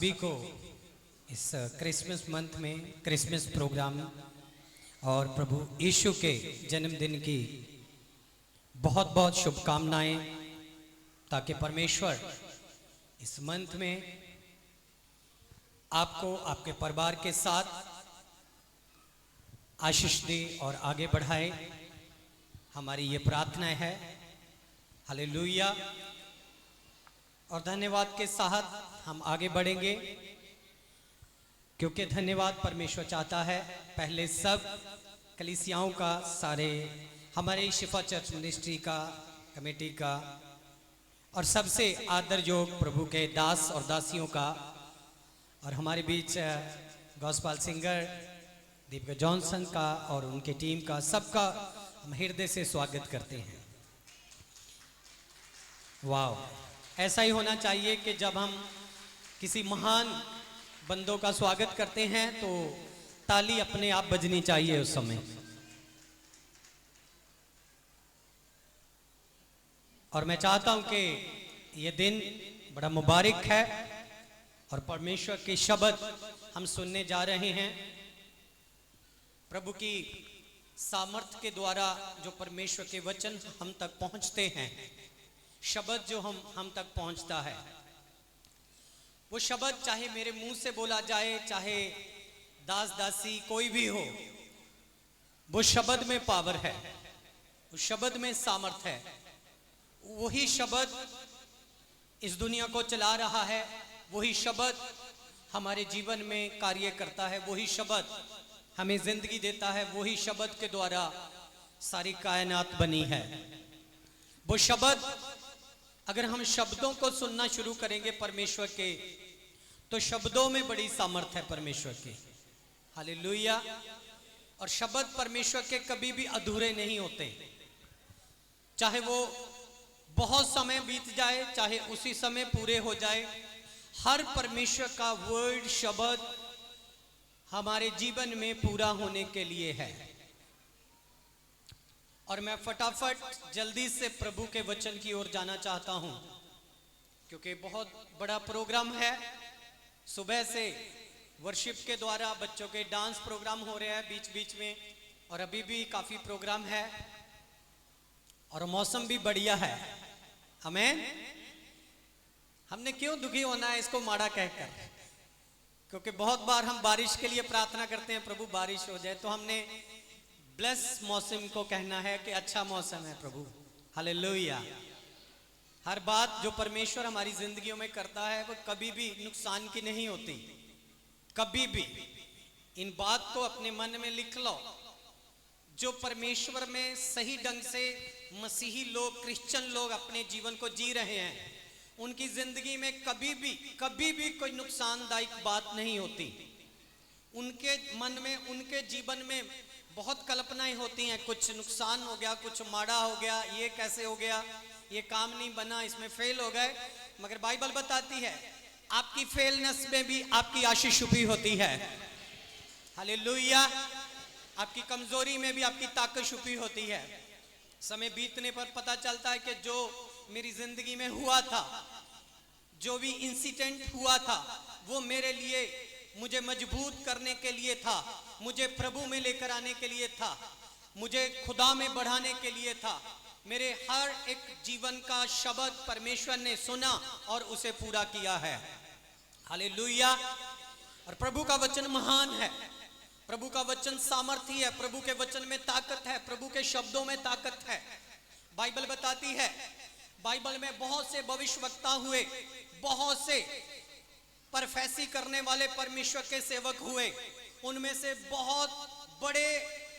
सभी को इस क्रिसमस मंथ में क्रिसमस प्रोग्राम और प्रभु यीशु के जन्मदिन की बहुत बहुत शुभकामनाएं, ताकि परमेश्वर इस मंथ में आपको आपके परिवार के साथ आशीष दे और आगे बढ़ाए। हमारी ये प्रार्थना है। हालेलुया। और धन्यवाद के साथ हम आगे बढ़ेंगे, क्योंकि धन्यवाद परमेश्वर चाहता है। पहले सब कलीसियाओं का, सारे हमारे शिफा चर्च मिनिस्ट्री का, कमेटी का, और सबसे आदर योग प्रभु के दास और दासियों का, और हमारे बीच गॉस्पेल सिंगर दीपिका जॉनसन का और उनके टीम का, सबका हम हृदय से स्वागत करते हैं। वाह, ऐसा ही होना चाहिए कि जब हम किसी महान बंदों का स्वागत करते हैं तो ताली अपने आप बजनी चाहिए उस समय। और मैं चाहता हूं कि ये दिन बड़ा मुबारक है और परमेश्वर के शब्द हम सुनने जा रहे हैं। प्रभु की सामर्थ्य के द्वारा जो परमेश्वर के वचन हम तक पहुंचते हैं, शब्द जो हम तक पहुंचता है, वो शब्द चाहे मेरे मुंह से बोला जाए, चाहे दास दासी कोई भी हो, वो शब्द में पावर है, उस शब्द में सामर्थ है। वही शब्द इस दुनिया को चला रहा है, वही शब्द हमारे जीवन में कार्य करता है, वही शब्द हमें जिंदगी देता है, वही शब्द के द्वारा सारी कायनात बनी है। वो शब्द, अगर हम शब्दों को सुनना शुरू करेंगे परमेश्वर के, तो शब्दों में बड़ी सामर्थ है परमेश्वर की। हालेलुया। और शब्द परमेश्वर के कभी भी अधूरे नहीं होते, चाहे वो बहुत समय बीत जाए, चाहे उसी समय पूरे हो जाए। हर परमेश्वर का वर्ड, शब्द हमारे जीवन में पूरा होने के लिए है। और मैं फटाफट जल्दी से प्रभु के वचन की ओर जाना चाहता हूं, क्योंकि बहुत बड़ा प्रोग्राम है। सुबह से वर्शिप के द्वारा बच्चों के डांस प्रोग्राम हो रहे हैं बीच बीच में, और अभी भी काफी प्रोग्राम है, और मौसम भी बढ़िया है। आमीन। हमने क्यों दुखी होना है इसको माड़ा कहकर, क्योंकि बहुत बार हम बारिश के लिए प्रार्थना करते हैं, प्रभु बारिश हो जाए, तो हमने ब्लेस मौसम को कहना है कि अच्छा मौसम है प्रभु। हालेलुया। हर बात जो परमेश्वर हमारी जिंदगियों में करता है वो कभी भी नुकसान की नहीं होती, कभी भी। इन बात को अपने मन में लिख लो। जो परमेश्वर में सही ढंग से मसीही लोग, क्रिश्चियन लोग अपने जीवन को जी रहे हैं, उनकी जिंदगी में कभी भी कोई नुकसानदायक बात नहीं होती। उनके मन में, उनके जीवन में बहुत कल्पनाएं होती हैं, कुछ नुकसान हो गया, कुछ माड़ा हो गया, ये कैसे हो गया, ये काम नहीं बना, इसमें फेल हो गए। मगर बाइबल बताती है आपकी फेलनेस में भी आपकी आशीष छुपी होती है। हालेलुया। आपकी कमजोरी में भी आपकी ताकत छुपी होती है। समय बीतने पर पता चलता है कि जो मेरी जिंदगी में हुआ था, जो भी इंसिडेंट हुआ था, वो मेरे लिए, मुझे मजबूत करने के लिए था, मुझे प्रभु में लेकर आने के लिए था, मुझे खुदा में बढ़ाने के लिए था। मेरे हर एक जीवन का शब्द परमेश्वर ने सुना और उसे पूरा किया है। हालेलुया। और प्रभु का वचन महान है, प्रभु का वचन सामर्थी है, प्रभु के वचन में ताकत है, प्रभु के शब्दों में ताकत है। बाइबल बताती है, बाइबल में बहुत से भविष्यवक्ता हुए, बहुत से प्रोफेसी करने वाले परमेश्वर के सेवक हुए। उनमें से बहुत बड़े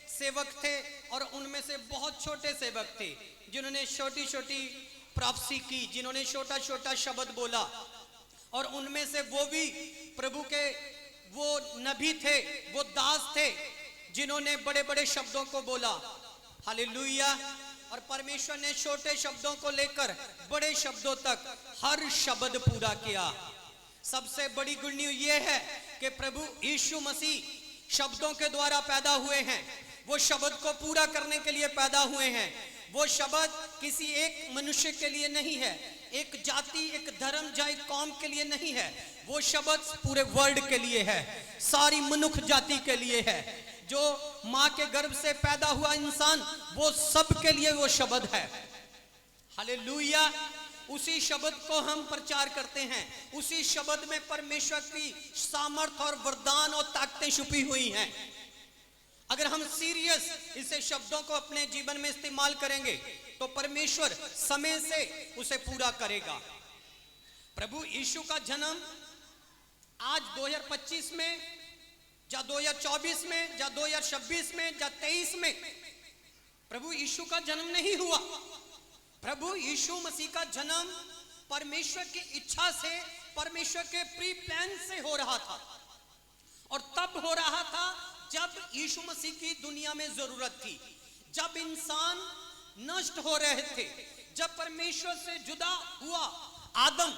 सेवक थे और उनमें से बहुत छोटे सेवक थे, जिन्होंने छोटी छोटी प्रोफेसी की, जिन्होंने छोटा छोटा शब्द बोला। और उनमें से वो भी प्रभु के वो नबी थे, वो दास थे, जिन्होंने बड़े बड़े शब्दों को बोला। हालेलुया। और परमेश्वर ने छोटे शब्दों को लेकर बड़े शब्दों तक हर शब्द पूरा किया। सबसे बड़ी गुड न्यूज़ ये है कि प्रभु यीशु मसीह शब्दों के द्वारा पैदा हुए हैं, वो शब्द को पूरा करने के लिए पैदा हुए हैं। वो शब्द किसी एक मनुष्य के लिए नहीं है, एक जाति, एक धर्म या एक कौम के लिए नहीं है, वो शब्द पूरे वर्ल्ड के लिए है, सारी मनुष्य जाति के लिए है। जो मां के गर्भ से पैदा हुआ इंसान, वो सब के लिए वो शब्द है। हालेलुया। उसी शब्द को हम प्रचार करते हैं। उसी शब्द में परमेश्वर की सामर्थ और वरदान और ताकतें छुपी हुई हैं। अगर हम सीरियस इसे शब्दों को अपने जीवन में इस्तेमाल करेंगे तो परमेश्वर समय से उसे पूरा करेगा। प्रभु यीशु का जन्म आज 2025 में या 2024 में या 2026 में या 23 में प्रभु यीशु का जन्म नहीं हुआ। प्रभु यीशु मसीह का जन्म परमेश्वर की इच्छा से, परमेश्वर के प्री प्लान से हो रहा था। और तब हो रहा था जब यीशु मसीह की दुनिया में जरूरत थी, जब इंसान नष्ट हो रहे थे, जब परमेश्वर से जुदा हुआ आदम,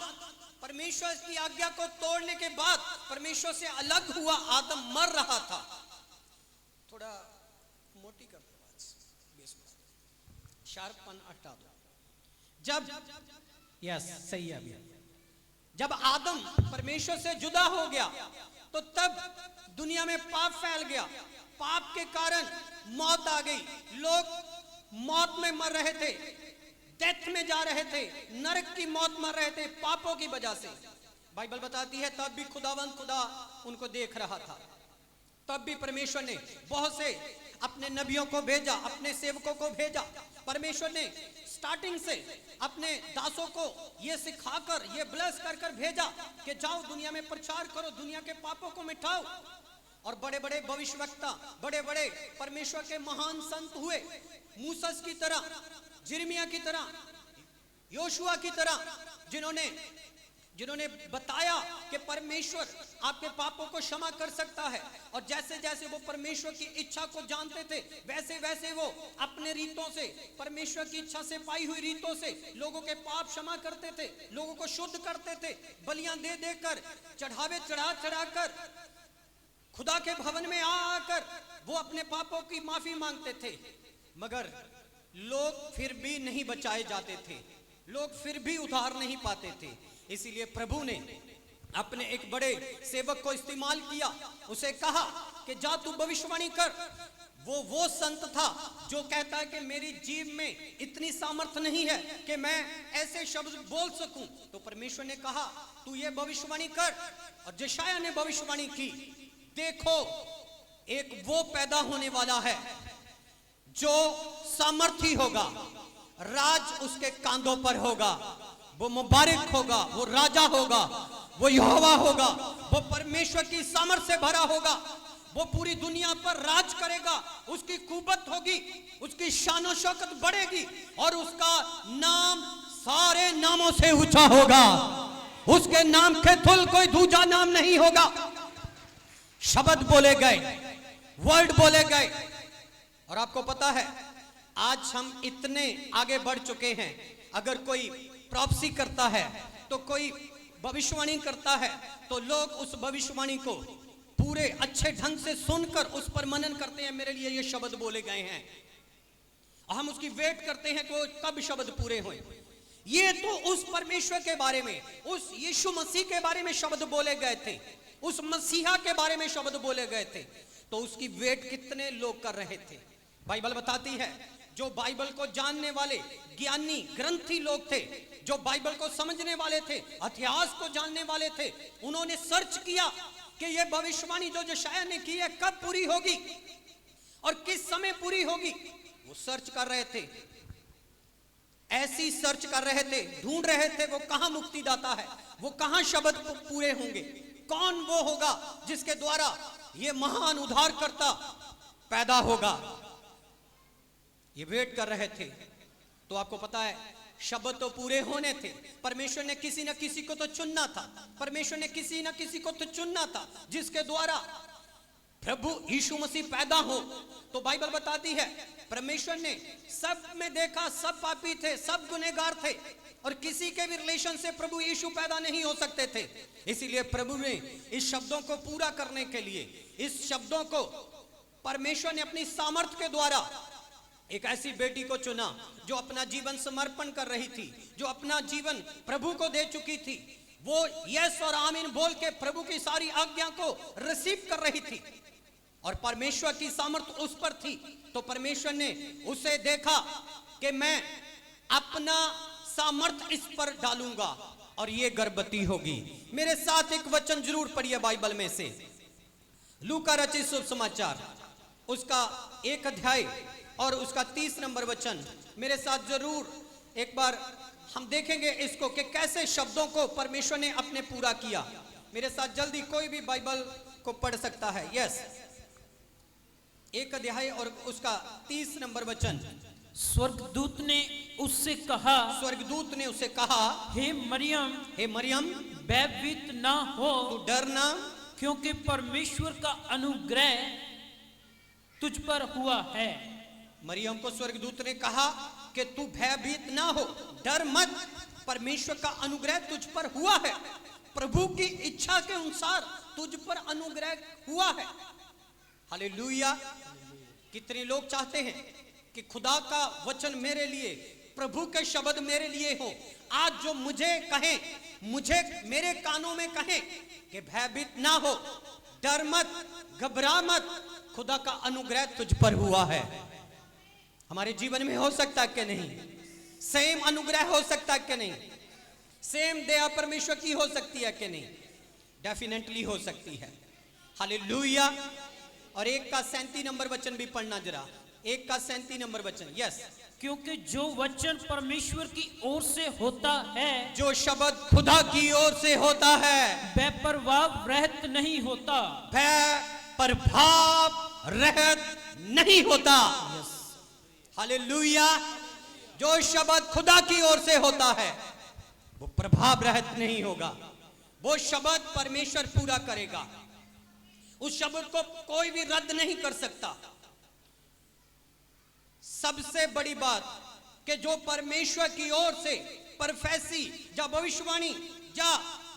परमेश्वर की आज्ञा को तोड़ने के बाद परमेश्वर से अलग हुआ आदम मर रहा था। थोड़ा मोटी कर दो आवाज, शार्पन हटा दो। जब यस सही है अभी, जब आदम परमेश्वर से जुदा हो गया तो तब दुनिया में पाप फैल गया। पाप के कारण मौत आ गई। लोग मौत में मर रहे थे, डेथ में जा रहे थे, नरक की मौत मर रहे थे पापों की वजह से। बाइबल बताती है तब भी खुदावंद खुदा उनको देख रहा था। तब भी परमेश्वर ने बहुत से अपने नबियों को भेजा, अपने सेवकों को भेजा। परमेश्वर ने स्टार्टिंग से अपने दासों को ये सिखाकर, ये ब्लेस कर कर भेजा कि जाओ दुनिया में प्रचार करो, दुनिया के पापों को मिटाओ। और बड़े बड़े भविष्यवक्ता, बड़े बड़े परमेश्वर के महान संत हुए, मूसस की तरह, जिर्मिया की तरह, योशुआ की तरह, जिन्होंने बताया कि परमेश्वर आपके पापों को क्षमा कर सकता है। और जैसे जैसे वो परमेश्वर की इच्छा को जानते थे, वैसे वैसे वो अपने रीतों से, परमेश्वर की इच्छा से पाई हुई रीतों से लोगों के पाप क्षमा करते थे, लोगों को शुद्ध करते थे। बलियां दे देकर, चढ़ावे चढ़ा चढ़ाकर, खुदा के भवन में आकर वो अपने पापों की माफी मांगते थे। मगर लोग फिर भी नहीं बचाए जाते थे, लोग फिर भी उद्धार नहीं पाते थे। इसीलिए प्रभु ने अपने एक बड़े सेवक को इस्तेमाल किया। उसे कहा कि जा तू भविष्यवाणी कर। वो संत था जो कहता है कि मेरी जीभ में इतनी सामर्थ नहीं है कि मैं ऐसे शब्द बोल सकूं। तो परमेश्वर ने कहा तू ये भविष्यवाणी कर। और यशायाह ने भविष्यवाणी की, देखो एक वो पैदा होने वाला है जो सामर्थी होगा, राज उसके कांधों पर होगा, वो मुबारक होगा, वो राजा होगा, वो यहोवा होगा, वो परमेश्वर की सामर्थ से भरा होगा, वो पूरी दुनिया पर राज करेगा। उसकी कुवत होगी, उसकी शान शौकत बढ़ेगी और उसका नाम सारे नामों से ऊंचा होगा। उसके नाम के तुल कोई दूजा नाम नहीं होगा। शब्द बोले गए, वर्ड बोले गए। और आपको पता है आज हम इतने आगे बढ़ चुके हैं, अगर कोई प्रॉफेसी करता है तो कोई भविष्यवाणी करता है तो लोग उस भविष्यवाणी को पूरे अच्छे ढंग से सुनकर उस पर मनन करते हैं, मेरे लिए ये शब्द बोले गए हैं। हम उसकी वेट करते हैं कि कब शब्द पूरे हों। ये तो उस परमेश्वर के बारे में, उस यीशु मसीह के बारे में शब्द बोले गए थे, उस मसीहा के बारे में शब्द बोले गए थे। तो उसकी वेट कितने लोग कर रहे थे। बाइबल बताती है जो बाइबल को जानने वाले ज्ञानी ग्रंथी लोग थे, जो बाइबल को समझने वाले थे, इतिहास को जानने वाले थे, उन्होंने सर्च किया कि यह भविष्यवाणी जो यशायाह ने की है कब पूरी होगी और किस समय पूरी होगी। वो सर्च कर रहे थे, ऐसी सर्च कर रहे थे, ढूंढ रहे थे वो कहां मुक्तिदाता है, वो कहां शब्द पूरे होंगे, कौन वो होगा जिसके द्वारा ये महान उद्धारकर्ता पैदा होगा। ये वेट कर रहे थे। तो आपको पता है शब्द तो पूरे होने थे। परमेश्वर ने किसी न किसी को तो चुनना था, परमेश्वर ने किसी न किसी को तो चुनना था जिसके द्वारा प्रभु यीशु मसीह पैदा हो। तो बाइबल बताती है परमेश्वर ने सब में देखा, सब पापी थे, सब गुनहगार थे और किसी के भी रिलेशन से प्रभु यीशु पैदा नहीं हो सकते थे। इसीलिए प्रभु ने इस शब्दों को पूरा करने के लिए, इस शब्दों को परमेश्वर ने अपनी सामर्थ के द्वारा एक ऐसी बेटी को चुना जो अपना जीवन समर्पण कर रही थी, जो अपना जीवन प्रभु को दे चुकी थी। वो यस और आमीन बोल के प्रभु की सारी आज्ञा को रिसीव कर रही थी और परमेश्वर की सामर्थ उस पर थी। तो परमेश्वर ने उसे देखा कि मैं अपना सामर्थ इस पर डालूंगा और ये गर्भवती होगी। मेरे साथ एक वचन जरूर पढ़िए बाइबल में से, लूका रचित शुभ समाचार उसका 1 अध्याय और उसका 30 नंबर वचन मेरे साथ जरूर एक बार हम देखेंगे इसको कि कैसे शब्दों को परमेश्वर ने अपने पूरा किया। मेरे साथ जल्दी कोई भी बाइबल को पढ़ सकता है। यस, 1 अध्याय और उसका 30 नंबर वचन। स्वर्गदूत ने उससे कहा, स्वर्गदूत ने उसे कहा, हे मरियम, हे मरियम, भयभीत ना हो, तू डरना, क्योंकि परमेश्वर का अनुग्रह तुझ पर हुआ है। मरियम को स्वर्गदूत ने कहा कि तू भयभीत ना हो, डर मत, परमेश्वर का अनुग्रह तुझ पर हुआ है। प्रभु की इच्छा के अनुसार तुझ पर अनुग्रह हुआ है। हालेलुया। कितने लोग चाहते हैं कि खुदा का वचन मेरे लिए, प्रभु के शब्द मेरे लिए हो। आज जो मुझे कहें, मुझे मेरे कानों में कहें कि भयभीत ना हो, डर मत, घबरा मत, खुदा का अनुग्रह तुझ पर हुआ है। हमारे जीवन में हो सकता है कि नहीं? सेम अनुग्रह हो सकता है कि नहीं? सेम दया परमेश्वर की हो सकती है कि नहीं? डेफिनेटली हो सकती है। हालेलुया। और 1 का 37 नंबर वचन भी पढ़ना जरा, 1 का 37 नंबर वचन। यस, क्योंकि जो वचन परमेश्वर की ओर से होता है, जो शब्द खुदा की ओर से होता है, वह प्रभाव रहित नहीं होता, वह प्रभाव रहित नहीं होता। हालेलुया। जो शब्द खुदा की ओर से होता है वो प्रभाव रहित नहीं होगा। वो शब्द परमेश्वर पूरा करेगा। उस शब्द को कोई भी रद्द नहीं कर सकता। सबसे बड़ी बात कि जो परमेश्वर की ओर से प्रोफेसी या भविष्यवाणी या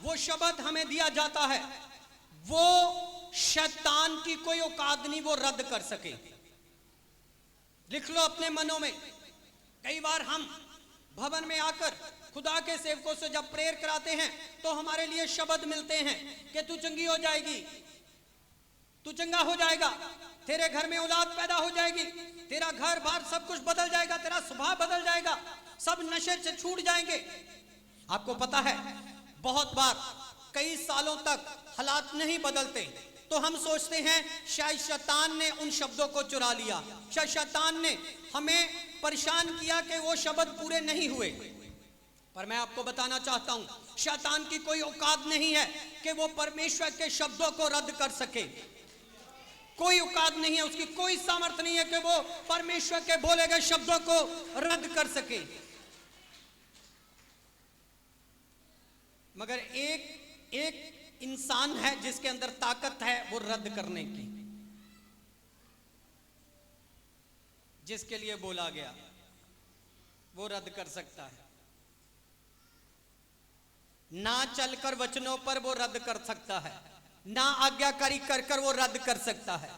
वो शब्द हमें दिया जाता है, वो शैतान की कोई औकात नहीं वो रद्द कर सके। लिख लो अपने मनों में। कई बार हम भवन में आकर खुदा के सेवकों से जब प्रेयर कराते हैं तो हमारे लिए शब्द मिलते हैं कि तू चंगी हो जाएगी, तू चंगा हो जाएगा, तेरे घर में औलाद पैदा हो जाएगी, तेरा घर बार सब कुछ बदल जाएगा, तेरा स्वभाव बदल जाएगा, सब नशे से छूट जाएंगे। आपको पता है बहुत बार कई सालों तक हालात नहीं बदलते तो हम सोचते हैं शायद शैतान ने उन शब्दों को चुरा लिया, शायद शैतान ने हमें परेशान किया कि वो शब्द पूरे नहीं हुए। पर मैं आपको बताना चाहता हूं, शैतान की कोई औकात नहीं है कि वो परमेश्वर के शब्दों को रद्द कर सके। कोई औकात नहीं है, उसकी कोई सामर्थ्य नहीं है कि वो परमेश्वर के बोले गए शब्दों को रद्द कर सके। मगर एक इंसान है जिसके अंदर ताकत है वो रद्द करने की, जिसके लिए बोला गया वो रद्द कर सकता है। ना चलकर वचनों पर वो रद्द कर सकता है, ना आज्ञाकारी कर कर वो रद्द कर सकता है।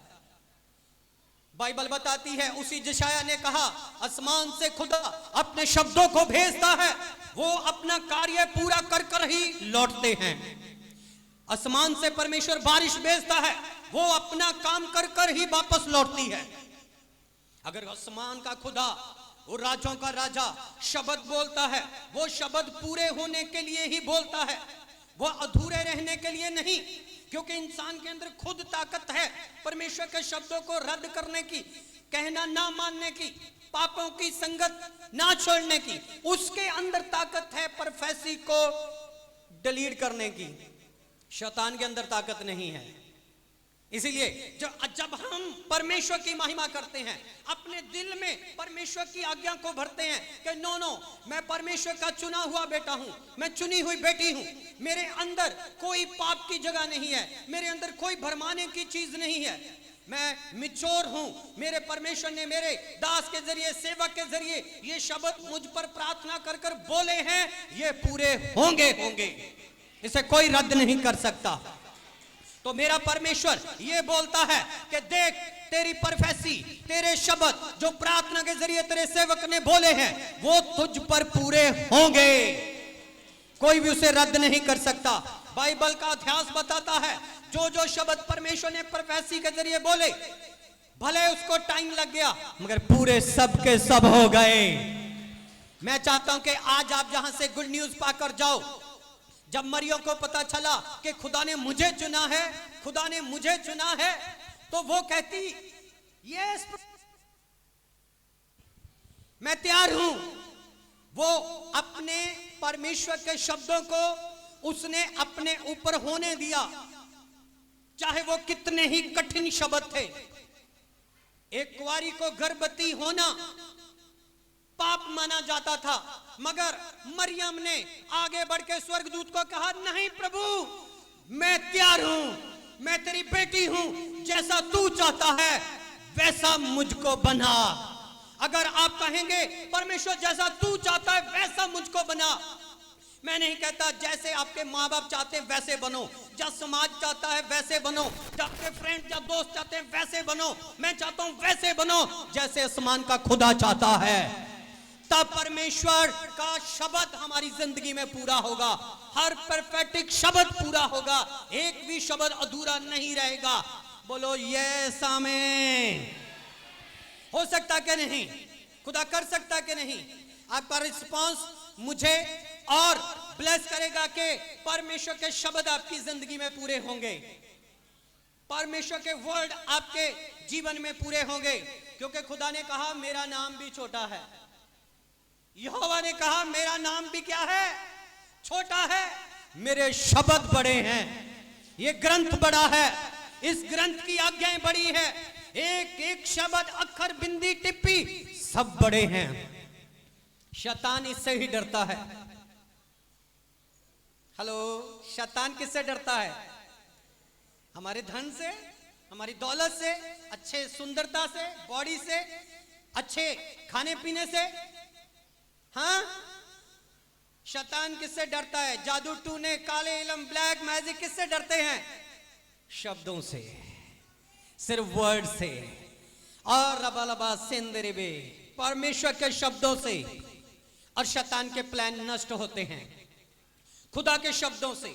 बाइबल बताती है उसी यशायाह ने कहा आसमान से खुदा अपने शब्दों को भेजता है, वो अपना कार्य पूरा कर कर ही लौटते हैं। आसमान से परमेश्वर बारिश भेजता है, वो अपना काम कर कर ही वापस लौटती है। अगर आसमान का खुदा, वो राजों का राजा शब्द बोलता है, वो शब्द पूरे होने के लिए ही बोलता है, वो अधूरे रहने के लिए नहीं। क्योंकि इंसान के अंदर खुद ताकत है परमेश्वर के शब्दों को रद्द करने की, कहना ना मानने की, पापों की संगत ना छोड़ने की। उसके अंदर ताकत है प्रोफेसी को डिलीट करने की। शैतान के अंदर ताकत नहीं है। इसीलिए जब हम परमेश्वर की महिमा करते हैं, अपने दिल में परमेश्वर की आज्ञा को भरते हैं कि नो मैं परमेश्वर का चुना हुआ बेटा हूं, मैं चुनी हुई बेटी हूं, मेरे अंदर कोई पाप की जगह नहीं है, मेरे अंदर कोई भरमाने की चीज नहीं है, मैं मिच्योर हूं। मेरे परमेश्वर ने मेरे दास के जरिए, सेवक के जरिए ये शब्द मुझ पर प्रार्थना कर कर बोले हैं, ये पूरे होंगे, इसे कोई रद्द नहीं कर सकता। तो मेरा परमेश्वर ये बोलता है कि देख तेरी प्रोफेसी, तेरे शब्द जो प्रार्थना के जरिए तेरे सेवक ने बोले हैं वो तुझ पर पूरे होंगे, कोई भी उसे रद्द नहीं कर सकता। बाइबल का इतिहास बताता है जो जो शब्द परमेश्वर ने प्रोफेसी के जरिए बोले, भले उसको टाइम लग गया मगर पूरे सब के सब हो गए। मैं चाहता हूं कि आज आप जहां से गुड न्यूज पाकर जाओ। जब मरियम को पता चला कि खुदा ने मुझे चुना है, खुदा ने मुझे चुना है, तो वो कहती यस मैं तैयार हूं। वो अपने परमेश्वर के शब्दों को उसने अपने ऊपर होने दिया, चाहे वो कितने ही कठिन शब्द थे। एक कुंवारी को गर्भवती होना पाप माना जाता था, मगर मरियम ने आगे बढ़ के स्वर्गदूत को कहा नहीं प्रभु, मैं तैयार हूं, मैं तेरी बेटी हूं, जैसा तू चाहता है वैसा मुझको बना। अगर आप कहेंगे परमेश्वर जैसा तू चाहता है वैसा मुझको बना, मैं नहीं कहता जैसे आपके माँ बाप चाहते हैं वैसे बनो, जब समाज चाहता है वैसे बनो, जब आपके फ्रेंड जब दोस्त चाहते हैं वैसे बनो। मैं चाहता हूं वैसे बनो जैसे आसमान का खुदा चाहता है। तब परमेश्वर का शब्द हमारी जिंदगी में पूरा होगा, हर परफेक्ट शब्द पूरा होगा, एक भी शब्द अधूरा नहीं रहेगा। बोलो यस आमीन। हो सकता कि नहीं? खुदा कर सकता कि नहीं? आपका रिस्पांस मुझे और ब्लेस करेगा कि परमेश्वर के शब्द आपकी जिंदगी में पूरे होंगे, परमेश्वर के वर्ड आपके जीवन में पूरे होंगे। क्योंकि खुदा ने कहा मेरा नाम भी छोटा है, यहोवा ने कहा मेरा नाम भी क्या है? छोटा है, मेरे शब्द बड़े हैं, ये ग्रंथ बड़ा है, इस ग्रंथ की आज्ञाएं बड़ी है, एक एक शब्द अक्षर बिंदी टिप्पी सब बड़े हैं। शैतान इससे ही डरता है। हेलो, शैतान किससे डरता है? हमारे धन से, हमारी दौलत से, अच्छे सुंदरता से, बॉडी से, अच्छे खाने पीने से। हाँ, शैतान किससे डरता है? जादू टूने, काले इलम, ब्लैक मैजिक किससे डरते हैं? शब्दों से, सिर्फ वर्ड से। और रबा लबा सिंदरिबे, परमेश्वर के शब्दों से। और शैतान के प्लान नष्ट होते हैं खुदा के शब्दों से।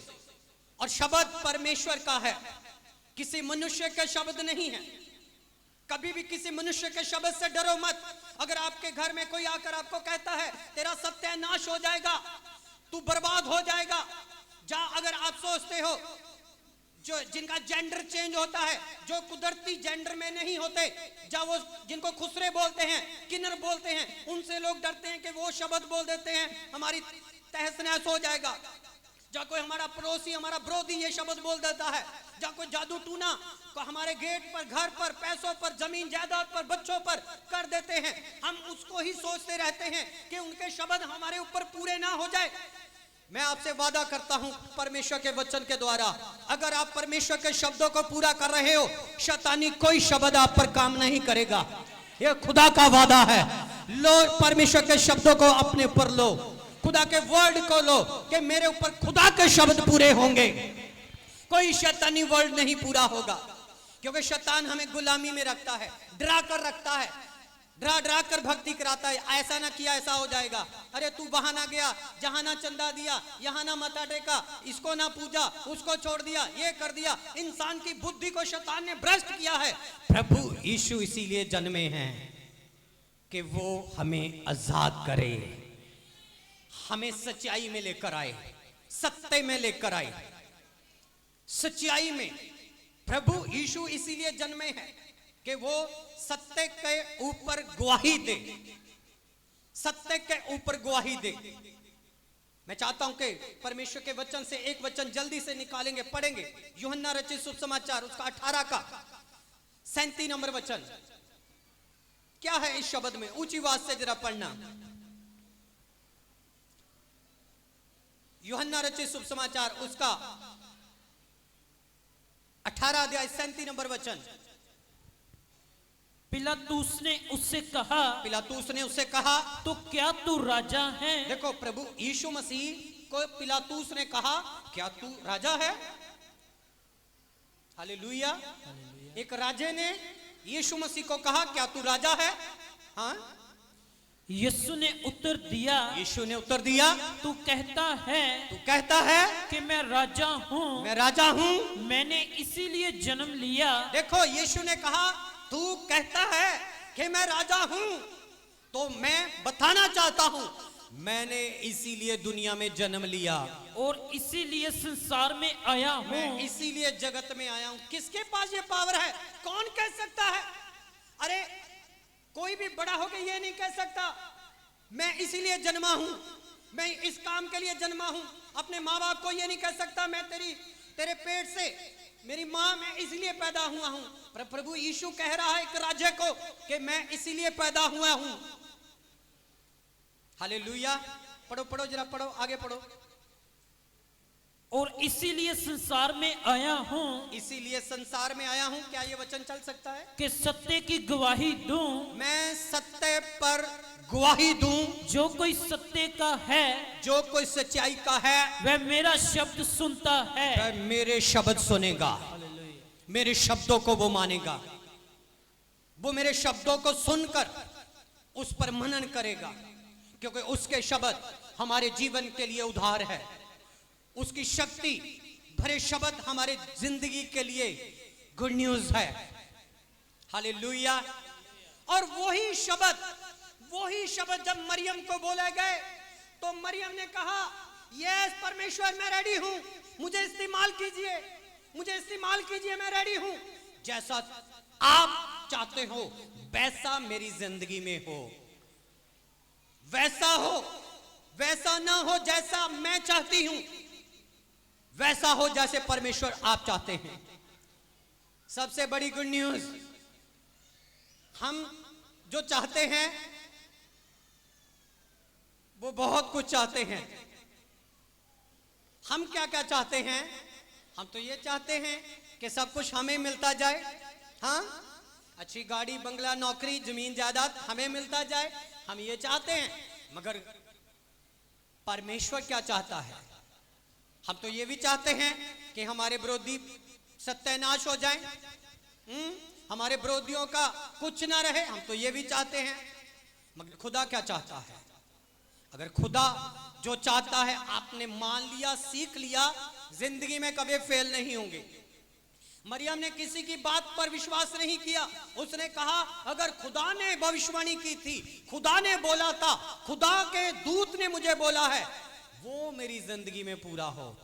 और शब्द परमेश्वर का है, किसी मनुष्य के शब्द नहीं है। कभी भी किसी मनुष्य के शब्द से डरो मत। अगर आपके घर में कोई आकर आपको कहता है तेरा सत्यानाश हो जाएगा, तू बर्बाद हो जाएगा, जा, अगर आप सोचते हो जो जिनका जेंडर चेंज होता है, जो कुदरती जेंडर में नहीं होते, जब वो जिनको खुसरे बोलते हैं, किन्नर बोलते हैं, उनसे लोग डरते हैं कि वो शब्द बोल देते हैं हमारी तहस नहस हो जाएगा। जब कोई हमारा पड़ोसी, हमारा विरोधी ये शब्द बोल देता है, जब कोई जादू टूना को हमारे गेट पर, घर पर, पैसों पर, जमीन जायदाद पर, बच्चों पर कर देते हैं, हम उसको ही सोचते रहते हैं कि उनके शब्द हमारे ऊपर पूरे ना हो जाए। मैं आपसे वादा करता हूं परमेश्वर के वचन के द्वारा, अगर आप परमेश्वर के शब्दों को पूरा कर रहे हो, शैतानी कोई शब्द आप पर काम नहीं करेगा। यह खुदा का वादा है। लो परमेश्वर के शब्दों को अपने ऊपर लो, खुदा के वर्ड को लो कि मेरे ऊपर खुदा के शब्द पूरे होंगे, कोई शैतानी वर्ड नहीं पूरा होगा। क्योंकि शैतान हमें गुलामी में रखता है, डरा कर रखता है, डरा डरा कर भक्ति कराता है। ऐसा ना किया ऐसा हो जाएगा, अरे तू वहां ना गया, जहां ना चंदा दिया, यहां ना मथा टेका, इसको ना पूजा, उसको छोड़ दिया, ये कर दिया। इंसान की बुद्धि को शैतान ने भ्रष्ट किया है। प्रभु यीशु इसीलिए जन्मे हैं कि वो हमें आजाद करे, हमें सच्चाई में लेकर आए, सत्य में लेकर आए, सच्चाई में। प्रभु यीशु इसीलिए जन्मे हैं कि वो सत्य के ऊपर गवाही दे, सत्य के ऊपर गवाही दे। मैं चाहता हूं कि परमेश्वर के वचन से एक वचन जल्दी से निकालेंगे, पढ़ेंगे। यूहन्ना रचित सुसमाचार उसका 18 का 37 नंबर वचन। क्या है इस शब्द में? ऊंची आवाज से जरा पढ़ना। यूहन्ना रचित सुसमाचार उसका 18 अध्याय 37 नंबर वचन। पिलातूस ने उससे कहा, पिलातूस ने उससे कहा, तो क्या तू राजा है? देखो, प्रभु यीशु मसीह को पिलातूस ने कहा क्या तू राजा है? हालेलुया। एक राजे ने यीशु मसीह को कहा, क्या तू राजा है? हाँ, यीशु ने उत्तर दिया, यीशु ने उत्तर दिया, तू कहता है कि मैं राजा हूँ, मैं राजा हूँ, मैंने इसीलिए जन्म लिया। देखो, यीशु ने कहा तू कहता है कि मैं राजा हूँ, तो मैं बताना चाहता हूँ मैंने इसीलिए दुनिया में जन्म लिया और इसीलिए संसार में आया मैं हूँ। इसीलिए जगत में आया हूं। किसके पास ये पावर है? कौन कह सकता है? अरे कोई भी बड़ा होकर ये नहीं कह सकता मैं इसीलिए जन्मा हूं, मैं इस काम के लिए जन्मा हूं। अपने माँ बाप को ये नहीं कह सकता मैं तेरे पेट से, मेरी माँ, मैं इसलिए पैदा हुआ हूं। पर प्रभु यीशु कह रहा है एक राजा को कि मैं इसीलिए पैदा हुआ हूं। हालेलुया। पढ़ो पढ़ो, जरा पढ़ो, आगे पढ़ो। और इसीलिए संसार में आया हूँ, इसीलिए संसार में आया हूं। क्या ये वचन चल सकता है? कि सत्य की गवाही दूं, मैं सत्य पर गवाही दूं। जो कोई सत्य का है, जो कोई सच्चाई का है, वह मेरा शब्द सुनता है। वह मेरे शब्द सुनेगा, मेरे शब्दों को वो मानेगा, वो मेरे शब्दों को सुनकर उस पर मनन करेगा, क्योंकि उसके शब्द हमारे जीवन के लिए उद्धार है। उसकी शक्ति भरे शब्द हमारे जिंदगी के लिए गुड न्यूज है। हालेलुया। और वही शब्द जब मरियम को बोले गए तो मरियम ने कहा, यस परमेश्वर, मैं रेडी हूं, मुझे इस्तेमाल कीजिए, मैं रेडी हूं। जैसा आप चाहते हो वैसा मेरी जिंदगी में हो, वैसा हो, वैसा ना हो जैसा मैं चाहती हूं, वैसा हो जैसे परमेश्वर आप चाहते हैं। सबसे बड़ी गुड न्यूज, हम जो चाहते हैं वो बहुत कुछ चाहते हैं। हम क्या क्या चाहते हैं? हम तो ये चाहते हैं कि सब कुछ हमें मिलता जाए। हाँ, अच्छी गाड़ी, बंगला, नौकरी, जमीन जायदाद हमें मिलता जाए, हम ये चाहते हैं। मगर परमेश्वर क्या चाहता है? हम तो ये भी चाहते हैं कि हमारे विरोधी सत्यानाश हो जाएं, हमारे विरोधियों का कुछ ना रहे, हम तो ये भी चाहते हैं। मगर खुदा क्या चाहता है? अगर खुदा जो चाहता है आपने मान लिया, सीख लिया, जिंदगी में कभी फेल नहीं होंगे। मरियम ने किसी की बात पर विश्वास नहीं किया। उसने कहा, अगर खुदा ने भविष्यवाणी की थी, खुदा ने बोला था, खुदा के दूत ने मुझे बोला है, वो मेरी जिंदगी में पूरा हो।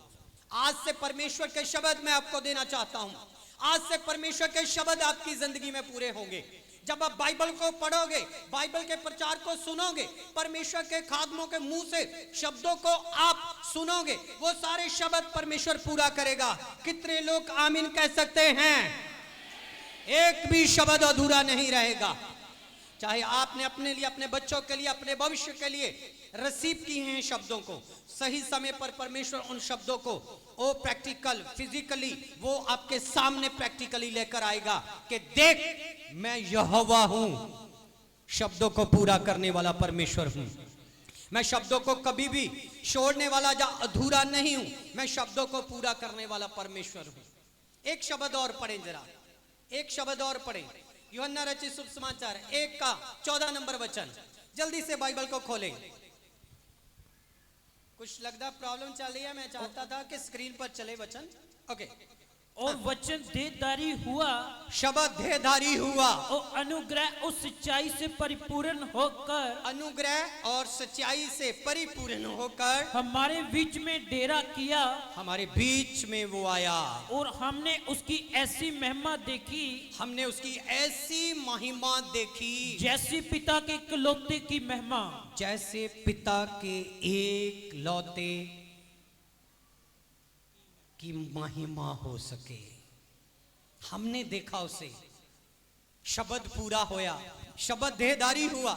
आज से परमेश्वर के शब्द मैं आपको देना चाहता हूं। आज से परमेश्वर के शब्द आपकी जिंदगी में पूरे होंगे। जब आप बाइबल को पढ़ोगे, बाइबल के प्रचार को सुनोगे, परमेश्वर के खादमों के मुंह से शब्दों को आप सुनोगे, वो सारे शब्द परमेश्वर पूरा करेगा। कितने लोग आमीन कह सकते हैं? एक भी शब्द अधूरा नहीं रहेगा। चाहे आपने अपने लिए, अपने बच्चों के लिए, अपने भविष्य के लिए रिसीव किए हैं शब्दों को, सही समय पर परमेश्वर उन शब्दों को वो प्रैक्टिकल, फिजिकली वो आपके सामने प्रैक्टिकली लेकर आएगा कि देख, मैं यहोवा हूं, शब्दों को पूरा करने वाला परमेश्वर हूं। मैं शब्दों को कभी भी छोड़ने वाला या अधूरा नहीं हूं, मैं शब्दों को पूरा करने वाला परमेश्वर हूं। एक शब्द और पढ़ें, जरा एक शब्द और पढ़ें। यूहन्ना रचित शुभ समाचार 1 का 14 नंबर वचन। जल्दी से बाइबल को खोलें। कुछ लगता प्रॉब्लम चल रही है, मैं चाहता था कि स्क्रीन पर चले वचन। ओके। और वचन देहधारी हुआ, शब्द देहधारी हुआ, और अनुग्रह और सच्चाई से परिपूर्ण होकर, अनुग्रह और सच्चाई से परिपूर्ण होकर हमारे बीच में डेरा किया। हमारे बीच में वो आया और हमने उसकी ऐसी महिमा देखी, हमने उसकी ऐसी महिमा देखी, जैसी पिता के इकलौते की महिमा, जैसे पिता के एक लौते की महिमा हो सके। हमने देखा उसे, शब्द पूरा होया, शब्द देहधारी हुआ,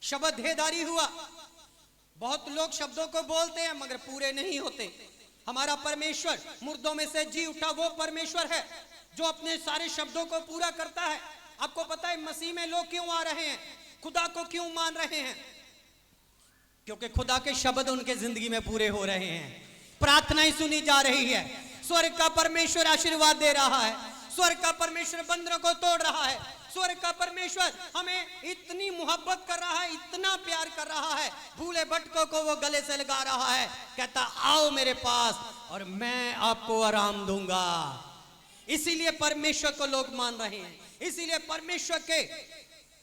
शब्द देहधारी हुआ। बहुत लोग शब्दों को बोलते हैं मगर पूरे नहीं होते। हमारा परमेश्वर मुर्दों में से जी उठा वो परमेश्वर है जो अपने सारे शब्दों को पूरा करता है। आपको पता है मसीह में लोग क्यों आ रहे हैं, खुदा को क्यों मान रहे हैं? क्योंकि खुदा के शब्द उनके जिंदगी में पूरे हो रहे हैं। प्रार्थनाएं सुनी जा रही है, स्वर्ग का परमेश्वर आशीर्वाद दे रहा है, स्वर्ग का परमेश्वर बंदरों को तोड़ रहा है। स्वर्ग का परमेश्वर हमें इतनी मोहब्बत कर रहा है, इतना प्यार कर रहा है, भूले भटकों को वो गले से लगा रहा है, कहता आओ मेरे पास और मैं आपको आराम दूंगा। इसीलिए परमेश्वर को लोग मान रहे हैं, इसीलिए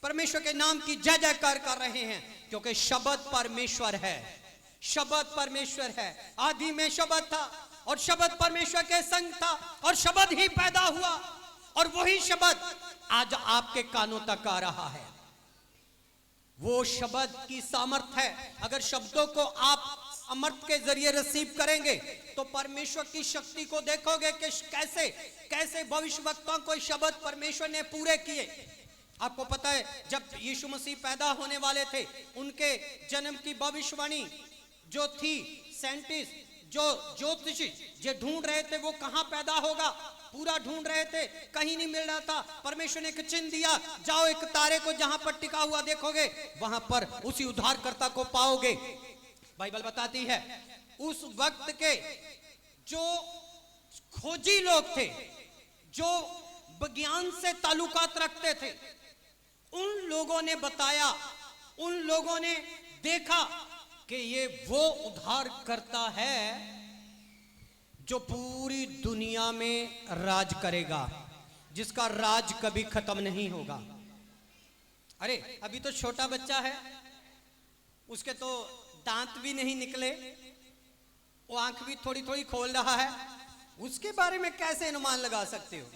परमेश्वर के नाम की जय जयकार कर रहे हैं, क्योंकि शब्द परमेश्वर है, शब्द परमेश्वर है। आदि में शब्द था और शब्द परमेश्वर के संग था और शब्द ही पैदा हुआ और वही शब्द आज आपके कानों तक आ रहा है। वो शब्द की सामर्थ है। अगर शब्दों को आप अमृत के जरिए रिसीव करेंगे तो परमेश्वर की शक्ति को देखोगे कि कैसे कैसे भविष्यवक्ताओं को शब्द परमेश्वर ने पूरे किए। आपको पता है जब यीशु मसीह पैदा होने वाले थे, उनके जन्म की भविष्यवाणी जो थी, साइंटिस्ट जो ज्योतिषी जो ढूंढ रहे थे वो कहां पैदा होगा, पूरा ढूंढ रहे थे, कहीं नहीं मिल रहा था। परमेश्वर ने एक चिन्ह दिया, जाओ एक तारे को जहां पर टिका हुआ देखोगे वहां पर उसी उद्धारकर्ता को पाओगे। बाइबल बताती है उस वक्त के जो खोजी लोग थे, जो विज्ञान से ताल्लुकात रखते थे, उन लोगों ने बताया, उन लोगों ने देखा कि ये वो उद्धार करता है जो पूरी दुनिया में राज करेगा, जिसका राज कभी खत्म नहीं होगा। अरे अभी तो छोटा बच्चा है, उसके तो दांत भी नहीं निकले, वो आंख भी थोड़ी थोड़ी खोल रहा है, उसके बारे में कैसे अनुमान लगा सकते हो?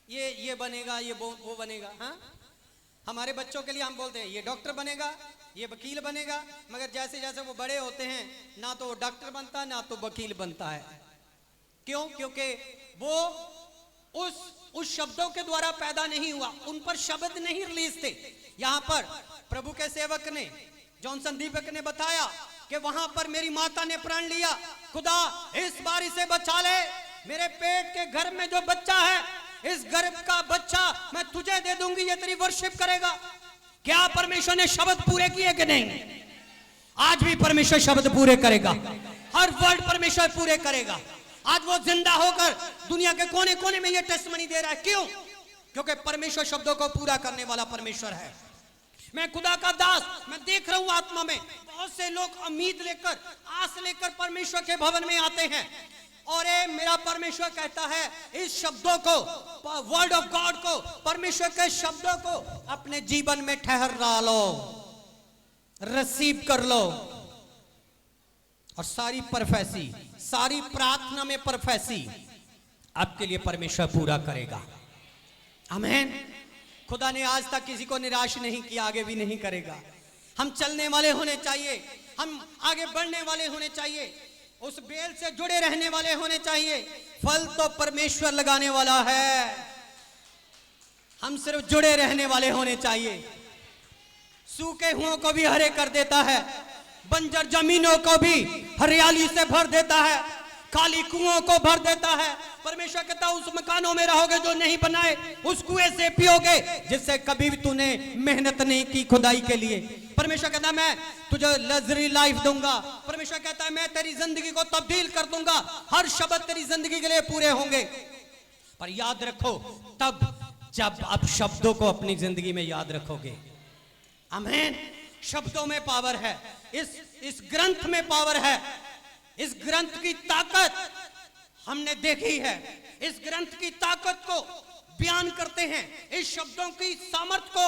ये बनेगा, ये वो बनेगा। हाँ, हमारे बच्चों के लिए हम बोलते हैं ये डॉक्टर बनेगा, ये वकील बनेगा, मगर जैसे जैसे वो बड़े होते हैं ना तो वो डॉक्टर बनता है ना तो वकील बनता है। क्यों? क्योंकि वो उस शब्दों के द्वारा पैदा नहीं हुआ, उन पर शब्द नहीं रिलीज थे। यहां पर प्रभु के सेवक ने, जॉनसन दीपक ने बताया कि वहां पर मेरी माता ने प्रण लिया, खुदा इस बार इसे बचा ले, मेरे पेट के घर में जो बच्चा है, इस गर्भ का बच्चा मैं तुझे दे दूंगी, ये तेरी वर्शिप करेगा। क्या परमेश्वर ने शब्द पूरे किए कि नहीं? आज भी परमेश्वर शब्द पूरे करेगा, हर वर्ड परमेश्वर पूरे करेगा। आज वो जिंदा होकर दुनिया के कोने कोने में ये टेस्टमनी दे रहा है। क्यों? क्योंकि परमेश्वर शब्दों को पूरा करने वाला परमेश्वर है। मैं खुदा का दास, मैं देख रहा हूं आत्मा में बहुत से लोग उम्मीद लेकर, आस लेकर परमेश्वर के भवन में आते हैं, और मेरा परमेश्वर कहता है इस शब्दों को, वर्ड ऑफ गॉड को, परमेश्वर के शब्दों को अपने जीवन में ठहर डालो, रिसीव कर लो, और सारी प्रोफेसी, सारी प्रार्थना में प्रोफेसी आपके लिए परमेश्वर पूरा करेगा। आमीन। खुदा ने आज तक किसी को निराश नहीं किया, आगे भी नहीं करेगा। हम चलने वाले होने चाहिए, हम आगे बढ़ने वाले होने चाहिए, उस बेल से जुड़े रहने वाले होने चाहिए। फल तो परमेश्वर लगाने वाला है, हम सिर्फ जुड़े रहने वाले होने चाहिए। सूखे हुओं को भी हरे कर देता है, बंजर जमीनों को भी हरियाली से भर देता है, खाली कुओं को भर देता है। परमेश्वर कहता है उस मकानों में रहोगे जो नहीं बनाए, उस कुएं से पियोगे जिससे कभी भी तूने मेहनत नहीं की खुदाई के लिए। परमेश्वर कहता है मैं तुझे लग्जरी लाइफ दूंगा। परमेश्वर कहता है मैं तेरी जिंदगी को तब्दील कर दूंगा, हर शब्द तेरी जिंदगी के लिए पूरे होंगे। पर याद रखो तब जब आप शब्दों को अपनी जिंदगी में याद रखोगे। आमीन। शब्दों में पावर है, इस ग्रंथ में पावर है, इस ग्रंथ की ताकत हमने देखी है, इस ग्रंथ की ताकत को बयान करते हैं, इस शब्दों की सामर्थ को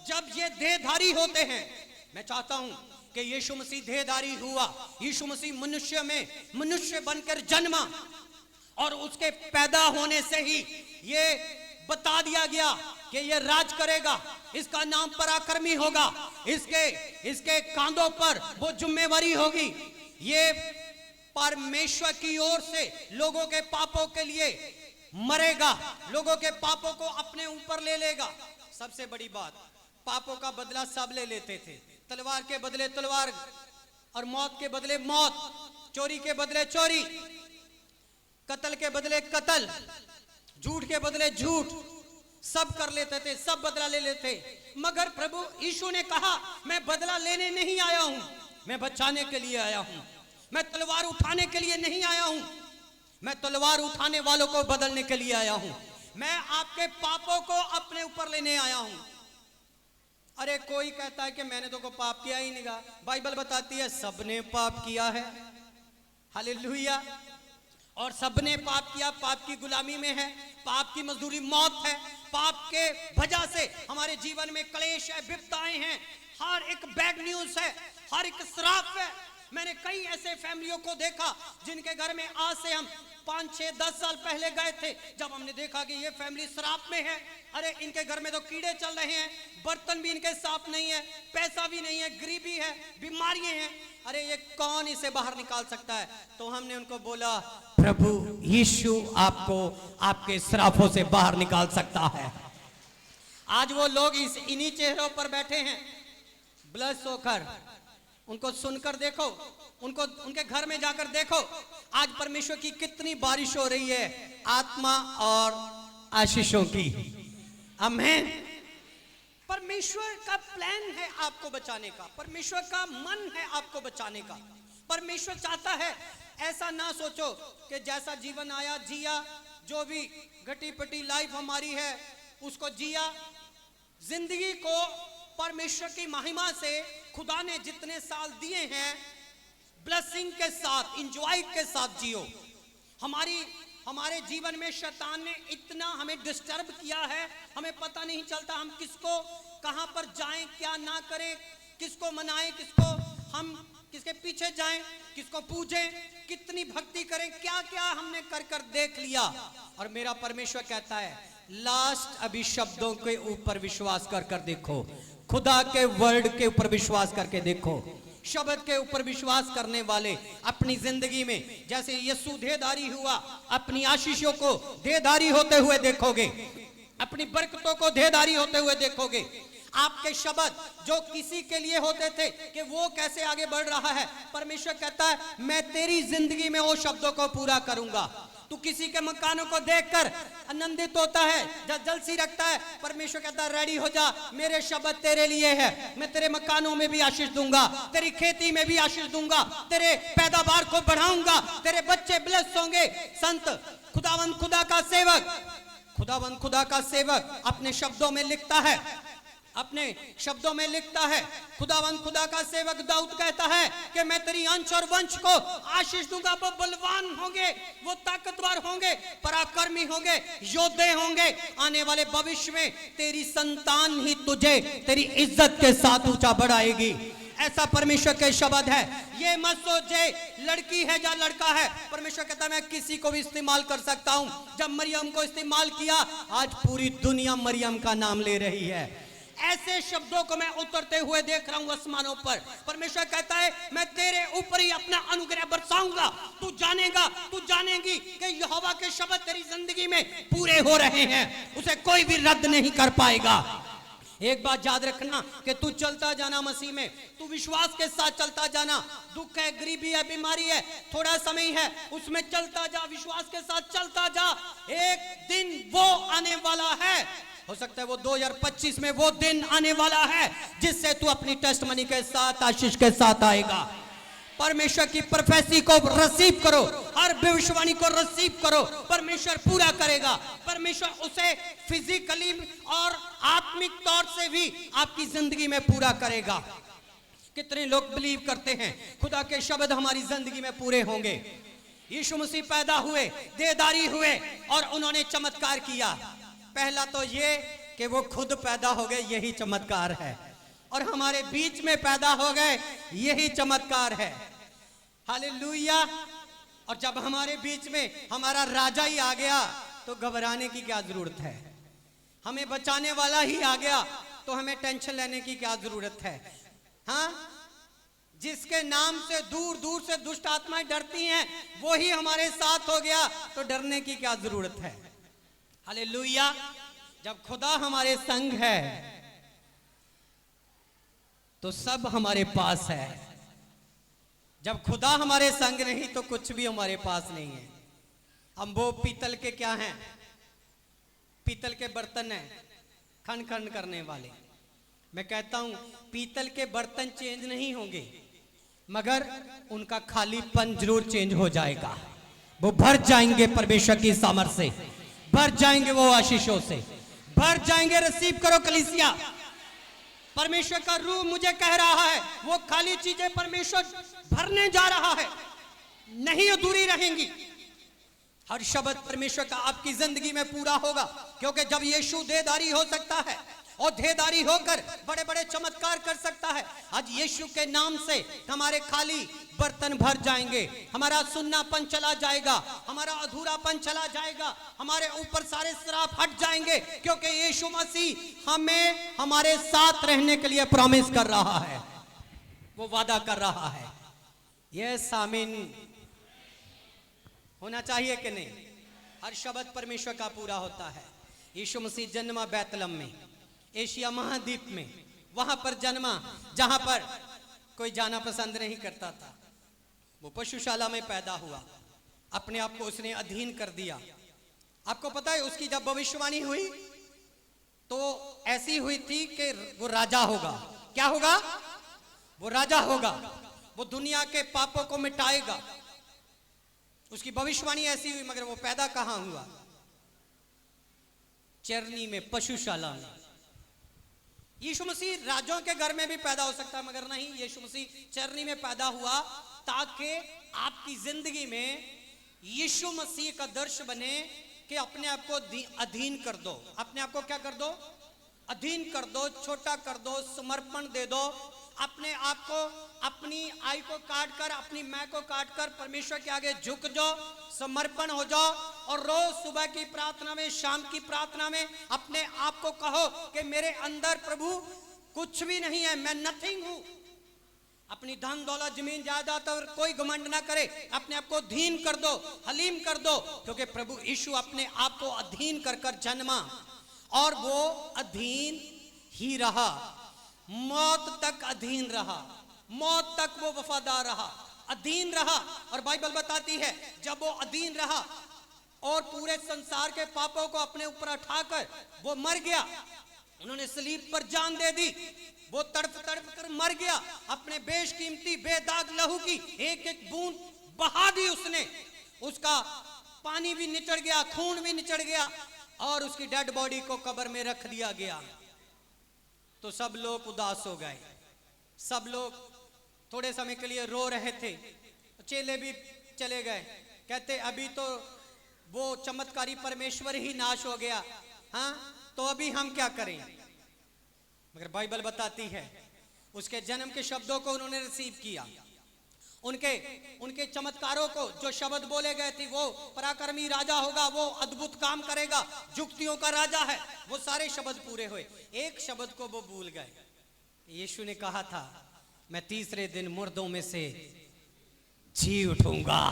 जब ये देहधारी होते हैं। मैं चाहता हूं कि यीशु मसीह देहधारी हुआ, यीशु मसीह मनुष्य में मनुष्य बनकर जन्मा, और उसके पैदा होने से ही ये बता दिया गया कि ये राज करेगा, इसका नाम पराक्रमी होगा, इसके कांधों पर वो जिम्मेवारी होगी, ये परमेश्वर की ओर से लोगों के पापों के लिए मरेगा, लोगों के पापों को अपने ऊपर ले लेगा। सबसे बड़ी बात, पापों का बदला सब ले लेते थे, तलवार के बदले तलवार, और मौत के बदले मौत, चोरी के बदले चोरी, कत्ल के बदले कत्ल, झूठ के बदले झूठ, सब कर लेते थे, सब बदला ले लेते। मगर प्रभु यीशु ने कहा मैं बदला लेने नहीं आया हूं, मैं बचाने के लिए आया हूं, मैं तलवार उठाने के लिए नहीं आया हूं, मैं तलवार उठाने वालों को बदलने के लिए आया हूं। मैं आपके पापों को अपने ऊपर लेने आया हूं। अरे कोई कहता है कि मैंने तो को पाप किया ही नहीं। बाइबल बताती है सबने पाप किया है, हालेलुया। और सबने पाप किया, पाप की गुलामी में है, पाप की मजदूरी मौत है। पाप के वजह से हमारे जीवन में क्लेश है, विपदाएं हैं, हर एक बैड न्यूज है, हर एक श्राप है। मैंने कई ऐसे फैमिलियों को देखा जिनके घर में आज से हम 5, 6, 10 साल पहले गए थे, जब हमने देखा कि ये फैमिली श्राप में है। अरे इनके घर में तो कीड़े चल रहे हैं, बर्तन भी इनके साफ नहीं है, पैसा भी नहीं है, गरीबी है, बीमारियां हैं। अरे ये कौन इसे बाहर निकाल सकता है? तो हमने उनको बोला प्रभु यीशु आपको आपके श्रापों से बाहर निकाल सकता है। आज वो लोग इन्हीं चेहरों पर बैठे हैं, ब्लश होकर। उनको सुनकर देखो, उनको उनके घर में जाकर देखो, आज परमेश्वर की कितनी बारिश हो रही है, आत्मा और आशीषों की। आमीन। परमेश्वर का प्लान है आपको बचाने का, परमेश्वर का मन है आपको बचाने का। परमेश्वर चाहता है ऐसा ना सोचो कि जैसा जीवन आया जिया, जो भी घटी पटी लाइफ हमारी है उसको जिया। जिंदगी को परमेश्वर की महिमा से खुदा ने जितने साल दिए हैं ब्लेसिंग के साथ, इंजॉय के साथ जियो। हमारे जीवन में शैतान ने इतना हमें डिस्टर्ब किया है, हमें पता नहीं चलता हम किसको कहां पर जाएं, क्या ना करें, किसको मनाएं, किसके पीछे जाएं, किसको पूजें, कितनी भक्ति करें, क्या क्या हमने कर कर देख लिया। और मेरा परमेश्वर कहता है लास्ट अभी शब्दों के ऊपर विश्वास कर कर देखो, खुदा के वर्ड के ऊपर विश्वास करके देखो। शब्द के ऊपर विश्वास करने वाले अपनी जिंदगी में जैसे यीशु देहधारी हुआ, अपनी आशीषों को देहधारी होते हुए देखोगे, अपनी बरकतों को देहधारी होते हुए देखोगे। आपके शब्द जो किसी के लिए होते थे कि वो कैसे आगे बढ़ रहा है, परमेश्वर कहता है मैं तेरी जिंदगी में वो शब्दों को पूरा करूंगा। तू किसी के मकानों को देखकर आनंदित होता है, जलसी रखता है, परमेश्वर कहता है रेडी हो जा, मेरे शब्द तेरे लिए है। मैं तेरे मकानों में भी आशीष दूंगा, तेरी खेती में भी आशीष दूंगा, तेरे पैदावार को बढ़ाऊंगा, तेरे बच्चे ब्लेस होंगे। संत खुदावंद खुदा का सेवक, खुदावंद खुदा का सेवक अपने शब्दों में लिखता है, अपने शब्दों में लिखता है, खुदावंद खुदा का सेवक दाऊद कहता है कि मैं तेरी अंश और वंश को आशीष दूंगा। वो बलवान होंगे, वो ताकतवर होंगे, पराक्रमी होंगे, योद्धे होंगे। आने वाले भविष्य में तेरी संतान ही तुझे तेरी इज्जत के साथ ऊंचा बढ़ाएगी। ऐसा परमेश्वर के शब्द है। ये मत सोचे लड़की है या लड़का है, परमेश्वर कहता है मैं किसी को भी इस्तेमाल कर सकता हूं। जब मरियम को इस्तेमाल किया, आज पूरी दुनिया मरियम का नाम ले रही है। ऐसे शब्दों को मैं उतरते हुए देख रहा हूं आसमानों पर। परमेश्वर कहता है मैं तेरे ऊपर ही अपना अनुग्रह बरसाऊंगा। तू जानेगा, तू जानेगी कि यहोवा के शब्द तेरी जिंदगी में पूरे हो रहे हैं, उसे कोई भी रद्द नहीं कर पाएगा। एक बात याद रखना कि तू चलता जाना मसीह में, तू विश्वास के साथ चलता जाना। दुख है, गरीबी है, बीमारी है, थोड़ा समय है, उसमें चलता जा, विश्वास के साथ चलता जा। एक दिन वो आने वाला है, हो सकता है वो 2025 में वो दिन आने वाला है जिससे तू अपनी टेस्टमनी के साथ, आशीष के साथ आएगा। परमेश्वर की प्रोफेसी को रिसीव करो, हर भविष्यवाणी को रिसीव करो, परमेश्वर पूरा करेगा। परमेश्वर उसे फिजिकली और आत्मिक तौर से भी आपकी जिंदगी में पूरा करेगा। कितने लोग बिलीव करते हैं खुदा के शब्द हमारी जिंदगी में पूरे होंगे। यीशु मसीह पैदा हुए, देहधारी हुए और उन्होंने चमत्कार किया। पहला तो ये कि वो खुद पैदा हो गए, यही चमत्कार है, और हमारे बीच में पैदा हो गए, यही चमत्कार है। हालेलुया। और जब हमारे बीच में हमारा राजा ही आ गया तो घबराने की क्या जरूरत है? हमें बचाने वाला ही आ गया तो हमें टेंशन लेने की क्या जरूरत है? हाँ, जिसके नाम से दूर दूर से दुष्ट आत्माएं डरती हैं, वो ही हमारे साथ हो गया तो डरने की क्या जरूरत है? हालेलुया। जब खुदा हमारे संग है तो सब हमारे पास है। जब खुदा हमारे संग नहीं तो कुछ भी हमारे पास नहीं है। हम वो पीतल के क्या हैं? पीतल के बर्तन हैं, खन खन करने वाले। मैं कहता हूं पीतल के बर्तन चेंज नहीं होंगे, मगर उनका खालीपन जरूर चेंज हो जाएगा। वो भर जाएंगे परमेश्वर की सामर्थ से। भर जाएंगे वो आशीषों से, भर जाएंगे। रिसीव करो कलीसिया। परमेश्वर का रूह मुझे कह रहा है वो खाली चीजें परमेश्वर भरने जा रहा है, नहीं अधूरी रहेंगी। हर शब्द परमेश्वर का आपकी जिंदगी में पूरा होगा, क्योंकि जब यीशु देहधारी हो सकता है और देहधारी होकर बड़े बड़े चमत्कार कर सकता है, आज यीशु के नाम से हमारे खाली बर्तन भर जाएंगे, हमारा सुन्नापन चला जाएगा, हमारा अधूरापन चला जाएगा, हमारे ऊपर सारे श्राप हट जाएंगे, क्योंकि यीशु मसीह हमें हमारे साथ रहने के लिए प्रॉमिस कर रहा है, वो वादा कर रहा है। यस आमीन। होना चाहिए कि नहीं? हर शब्द परमेश्वर का पूरा होता है। यीशु मसीह जन्मा बैतलहम में, एशिया महाद्वीप में, वहां पर जन्मा जहां पर कोई जाना पसंद नहीं करता था। वो पशुशाला में पैदा हुआ, अपने आप को उसने अधीन कर दिया। आपको पता है उसकी जब भविष्यवाणी हुई तो ऐसी हुई थी कि वो राजा होगा। क्या होगा? वो राजा होगा, वो दुनिया के पापों को मिटाएगा। उसकी भविष्यवाणी ऐसी हुई, मगर वो पैदा कहां हुआ? चरनी में, पशुशाला में। यीशु मसीह राजों के घर में भी पैदा हो सकता है, मगर नहीं, यीशु मसीह चरनी में पैदा हुआ ताकि आपकी जिंदगी में यीशु मसीह का दर्श बने कि अपने आप को अधीन कर दो। अपने आप को क्या कर दो? अधीन कर दो, छोटा कर दो, समर्पण दे दो। अपने आप को, अपनी आई को काट कर, अपनी मैं को काट कर परमेश्वर के आगे झुक जाओ, समर्पण हो जाओ और रोज सुबह की प्रार्थना में, शाम की प्रार्थना में अपने आप को कहो कि मेरे अंदर प्रभु कुछ भी नहीं है, मैं नथिंग हूं। अपनी धन दौलत जमीन जायदाद पर कोई घमंड ना करे, अपने आप को अधीन कर दो, हलीम कर दो, क्योंकि प्रभु यीशु अपने आप को अधीन कर कर जन्मा और वो अधीन ही रहा, मौत तक अधीन रहा, मौत तक वो वफादार रहा, अधीन रहा। और बाइबल बताती है जब वो अधीन रहा और पूरे संसार के पापों को अपने ऊपर उठाकर वो मर गया, उन्होंने सलीब पर जान दे दी, वो तड़प तड़प कर मर गया, अपने बेशकीमती बेदाग लहू की एक एक बूंद बहा दी उसने, उसका पानी भी निचड़ गया, खून भी निचड़ गया और उसकी डेड बॉडी को कब्र में रख दिया गया। तो सब लोग उदास हो गए, सब लोग थोड़े समय के लिए रो रहे थे, चेले भी चले गए, कहते अभी तो वो चमत्कारी परमेश्वर ही नाश हो गया, हाँ तो अभी हम क्या करें? मगर बाइबल बताती है उसके जन्म के शब्दों को उन्होंने रिसीव किया, उनके चमत्कारों को, जो शब्द बोले गए थे, वो पराक्रमी राजा होगा, वो अद्भुत काम करेगा, जुक्तियों का राजा है, वो सारे शब्द पूरे हुए। एक शब्द को वो भूल गए। यीशु ने कहा था मैं तीसरे दिन मुर्दों में से जी उठूंगा।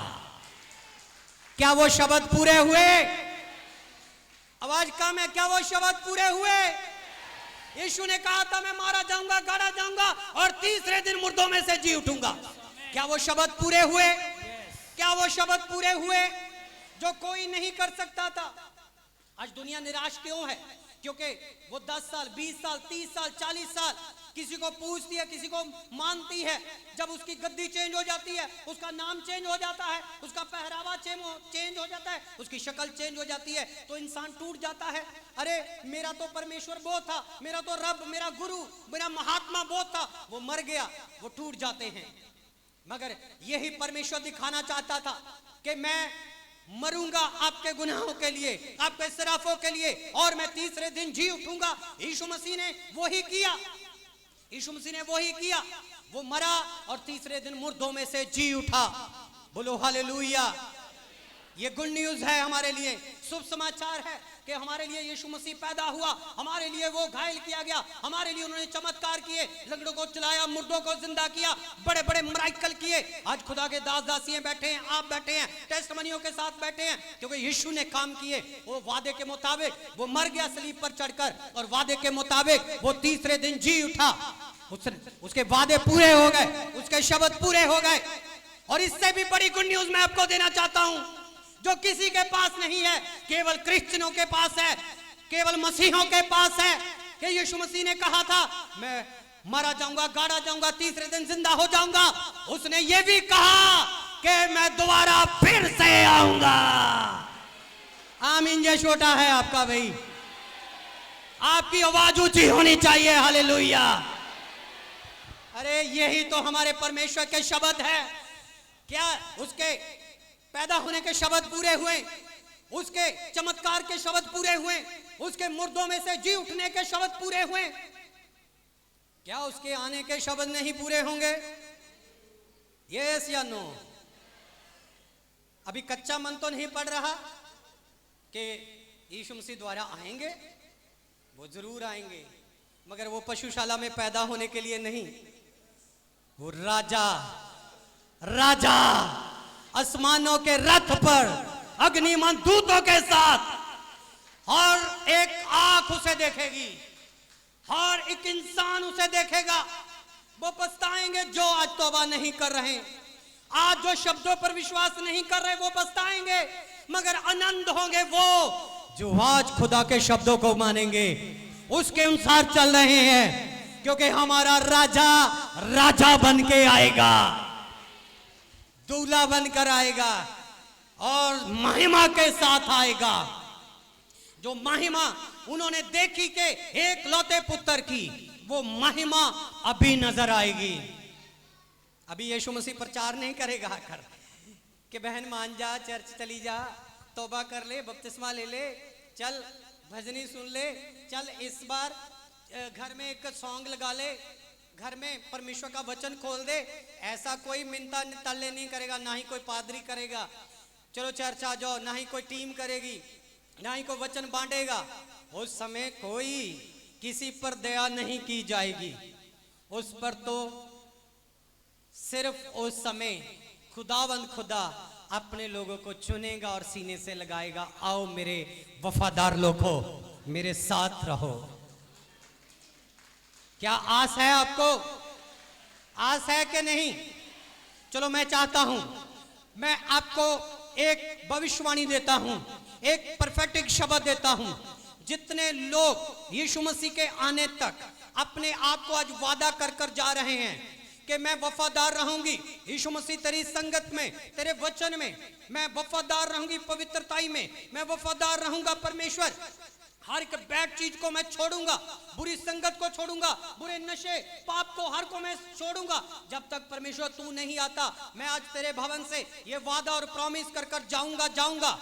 क्या वो शब्द पूरे हुए? आवाज कम है, क्या वो शब्द पूरे हुए? यीशु ने कहा था मैं मारा जाऊंगा, गाड़ा जाऊंगा और तीसरे दिन मुर्दों में से जी उठूंगा। क्या वो शब्द पूरे हुए? क्या वो शब्द पूरे हुए जो कोई नहीं कर सकता था? आज दुनिया निराश क्यों है? क्योंकि वो 10 साल, 20 साल, 30 साल, 40 साल किसी को पूछती है, किसी को मानती है, जब उसकी गद्दी चेंज हो जाती है, उसका नाम चेंज हो जाता है, उसका पहरावा चेंज हो जाता है, उसकी शक्ल चेंज हो जाती है, तो इंसान टूट जाता है। अरे मेरा तो परमेश्वर वो था, मेरा तो रब, मेरा गुरु, मेरा महात्मा वो था, वो मर गया, वो टूट जाते हैं। मगर यही परमेश्वर दिखाना चाहता था कि मैं मरूंगा आपके गुनाहों के लिए, आपके सराफों के लिए, और मैं तीसरे दिन जी उठूंगा। यीशु मसीह ने वही किया, यीशु मसीह ने वही किया, वो मरा और तीसरे दिन मुर्दों में से जी उठा। बोलो हालेलुया। ये गुड न्यूज है हमारे लिए, शुभ समाचार है कि हमारे लिए यीशु मसीह पैदा हुआ, हमारे लिए वो घायल किया गया, हमारे लिए उन्होंने चमत्कार किए, लंगड़ों को चलाया, मुर्दों को जिंदा किया, बड़े बड़े मिराकल किए। आज खुदा के दास दासियां बैठे हैं, आप बैठे हैं, टेस्टमनियों के साथ बैठे हैं, क्योंकि यीशु ने काम किए। वो वादे के मुताबिक वो मर गया सलीब पर चढ़कर, और वादे के मुताबिक वो तीसरे दिन जी उठा। उसके वादे पूरे हो गए, उसके शब्द पूरे हो गए। और इससे भी बड़ी गुड न्यूज मैं आपको देना चाहता हूं, जो किसी के पास नहीं है, केवल क्रिश्चियनों के पास है, केवल मसीहों के पास है। कि यीशु मसीह ने कहा था मैं मारा जाऊंगा, गाड़ा जाऊंगा, तीसरे दिन जिंदा हो जाऊंगा। उसने ये भी कहा कि मैं दोबारा फिर से आऊंगा। आमीन जय छोटा है आपका भाई। आपकी आवाज ऊंची होनी चाहिए। हालेलुया। अरे यही तो हमारे परमेश्वर के शब्द है। क्या उसके पैदा होने के शब्द पूरे हुए, उसके चमत्कार के शब्द पूरे हुए, उसके मुर्दों में से जी उठने के शब्द पूरे हुए। क्या उसके आने के शब्द नहीं पूरे होंगे? यस या नो? अभी कच्चा मन तो नहीं पड़ रहा कि यीशु मसीह द्वारा आएंगे? वो जरूर आएंगे, मगर वो पशुशाला में पैदा होने के लिए नहीं। वो राजा राजा आसमानों के रथ पर अग्निमय दूतों के साथ, और एक आंख उसे देखेगी, हर एक इंसान उसे देखेगा। वो पछताएंगे जो आज तौबा नहीं कर रहे, आज जो शब्दों पर विश्वास नहीं कर रहे, वो पछताएंगे। मगर आनंद होंगे वो जो आज खुदा के शब्दों को मानेंगे, उसके अनुसार चल रहे हैं। क्योंकि हमारा राजा राजा बन के आएगा, दूल्हा बनकर आएगा और महिमा के साथ आएगा। जो महिमा उन्होंने देखी के एक लौते पुत्र की, वो महिमा अभी नजर आएगी। अभी यीशु मसीह प्रचार नहीं करेगा आकर कि बहन मान जा, चर्च चली जा, तौबा कर ले, बपतिस्मा ले ले, चल भजनी सुन ले, चल इस बार घर में एक सॉन्ग लगा ले, घर में परमेश्वर का वचन खोल दे। ऐसा कोई मिन्नता तल्ले नहीं करेगा, ना ही कोई पादरी करेगा। चलो चर्च आ जाओ, ना ही कोई टीम करेगी, ना ही कोई वचन बांटेगा। उस समय कोई किसी पर दया नहीं की जाएगी। उस पर तो सिर्फ उस समय खुदावंद खुदा अपने लोगों को चुनेगा और सीने से लगाएगा, आओ मेरे वफादार लोगों, मेरे साथ रहो। क्या आस है आपको? आस है कि नहीं? चलो मैं चाहता हूं, मैं आपको एक भविष्यवाणी देता हूं, एक परफेक्ट शब्द देता हूं। जितने लोग यीशु मसीह के आने तक अपने आप को आज वादा कर कर जा रहे हैं कि मैं वफादार रहूंगी यीशु मसीह तेरी संगत में, तेरे वचन में, मैं वफादार रहूंगी पवित्रताई में, मैं वफादार रहूंगा परमेश्वर, हर एक बैड चीज को मैं छोड़ूंगा, बुरी संगत को छोड़ूंगा, बुरे नशे पाप को हर को मैं छोड़ूंगा। जब तक परमेश्वर तू नहीं आता, मैं आज तेरे भवन से ये वादा और प्रॉमिस कर कर जाऊंगा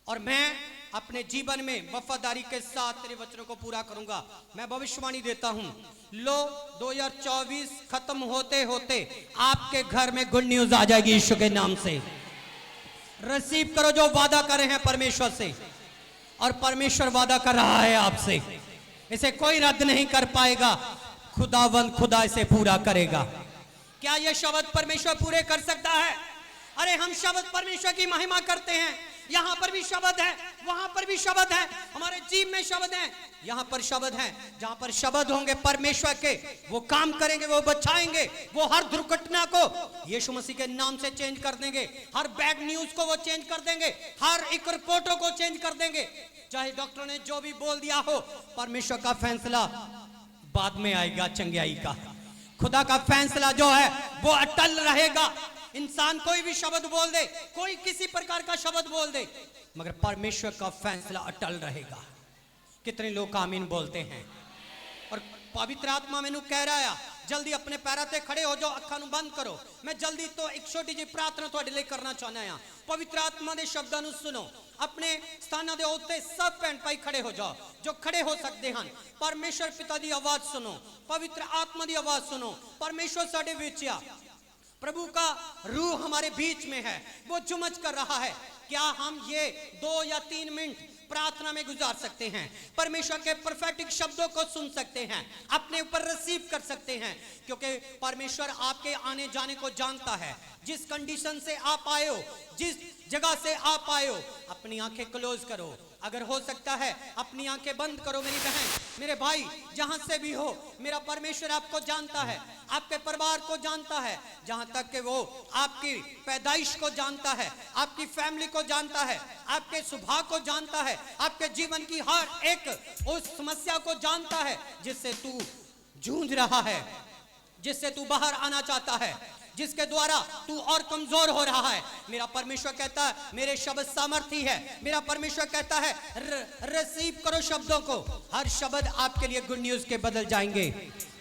और मैं अपने जीवन में वफादारी के साथ तेरे वचनों को पूरा करूंगा। मैं भविष्यवाणी देता हूं, लो 2024 खत्म होते होते आपके घर में गुड न्यूज आ जाएगी यीशु के नाम से। रिसीव करो जो वादा करे हैं परमेश्वर से, और परमेश्वर वादा कर रहा है आपसे, इसे कोई रद्द नहीं कर पाएगा। खुदावंद खुदा इसे पूरा करेगा। क्या यह शब्द परमेश्वर पूरे कर सकता है? अरे हम शब्द परमेश्वर की महिमा करते हैं, यहां पर भी शब्द है, वहां पर भी शब्द है, हमारे जीव में शब्द है, यहां पर शब्द है। जहां पर शब्द होंगे परमेश्वर के, वो काम करेंगे, वो बचाएंगे, वो हर दुर्घटना को यीशु मसीह के नाम से चेंज कर देंगे, हर बैड न्यूज को वो चेंज कर देंगे, हर एक रिपोर्टों को चेंज कर देंगे। चाहे डॉक्टरों ने जो भी बोल दिया हो, परमेश्वर का फैसला बाद में आएगा चंगियाई का। खुदा का फैसला जो है वो अटल रहेगा। इंसान कोई भी शब्द बोल दे, कोई किसी प्रकार का शब्द बोल दे, मगर परमेश्वर का फैसला अटल रहेगा। कितने लोग आमीन बोलते हैं? और पवित्र आत्मा मैनू कह रहा है, जल्दी अपने पैरों पे खड़े हो जाओ, अखां नू बंद करो। मैं जल्दी तो एक छोटी जी प्रार्थना तुहाडे लिए करना चाहना है। पवित्र आत्मा दे शब्दां नू सुनो, अपने स्थानां दे उत्ते सब भैन भाई खड़े हो जाओ जो खड़े हो सकते हैं। परमेश्वर पिता दी आवाज सुनो, पवित्र आत्मा दी आवाज सुनो। परमेश्वर साडे विच आ, प्रभु का रूह हमारे बीच में है, वो जुमच कर रहा है। क्या हम ये 2 या 3 मिनट प्रार्थना में गुजार सकते हैं? परमेश्वर के परफेक्ट शब्दों को सुन सकते हैं, अपने ऊपर रिसीव कर सकते हैं, क्योंकि परमेश्वर आपके आने जाने को जानता है। जिस कंडीशन से आप आए हो, जिस जगह से आप आए हो, अपनी आंखें क्लोज करो। अगर हो सकता है अपनी आंखें बंद करो। मेरी बहन, मेरे भाई, जहां से भी हो, मेरा परमेश्वर आपको जानता है, आपके परिवार को जानता है, जहां तक कि वो आपकी पैदाइश को जानता है, आपकी फैमिली को जानता है, आपके स्वभाव को जानता है, आपके जीवन की हर एक उस समस्या को जानता है जिससे तू जूझ रहा है, जिससे तू बाहर आना चाहता है। जिसके द्वारा तू और कमजोर हो रहा है। मेरा परमेश्वर कहता है मेरे शब्द सामर्थी है। मेरा परमेश्वर कहता है रिसीव करो शब्दों को, हर शब्द आपके लिए गुड न्यूज के बदल जाएंगे।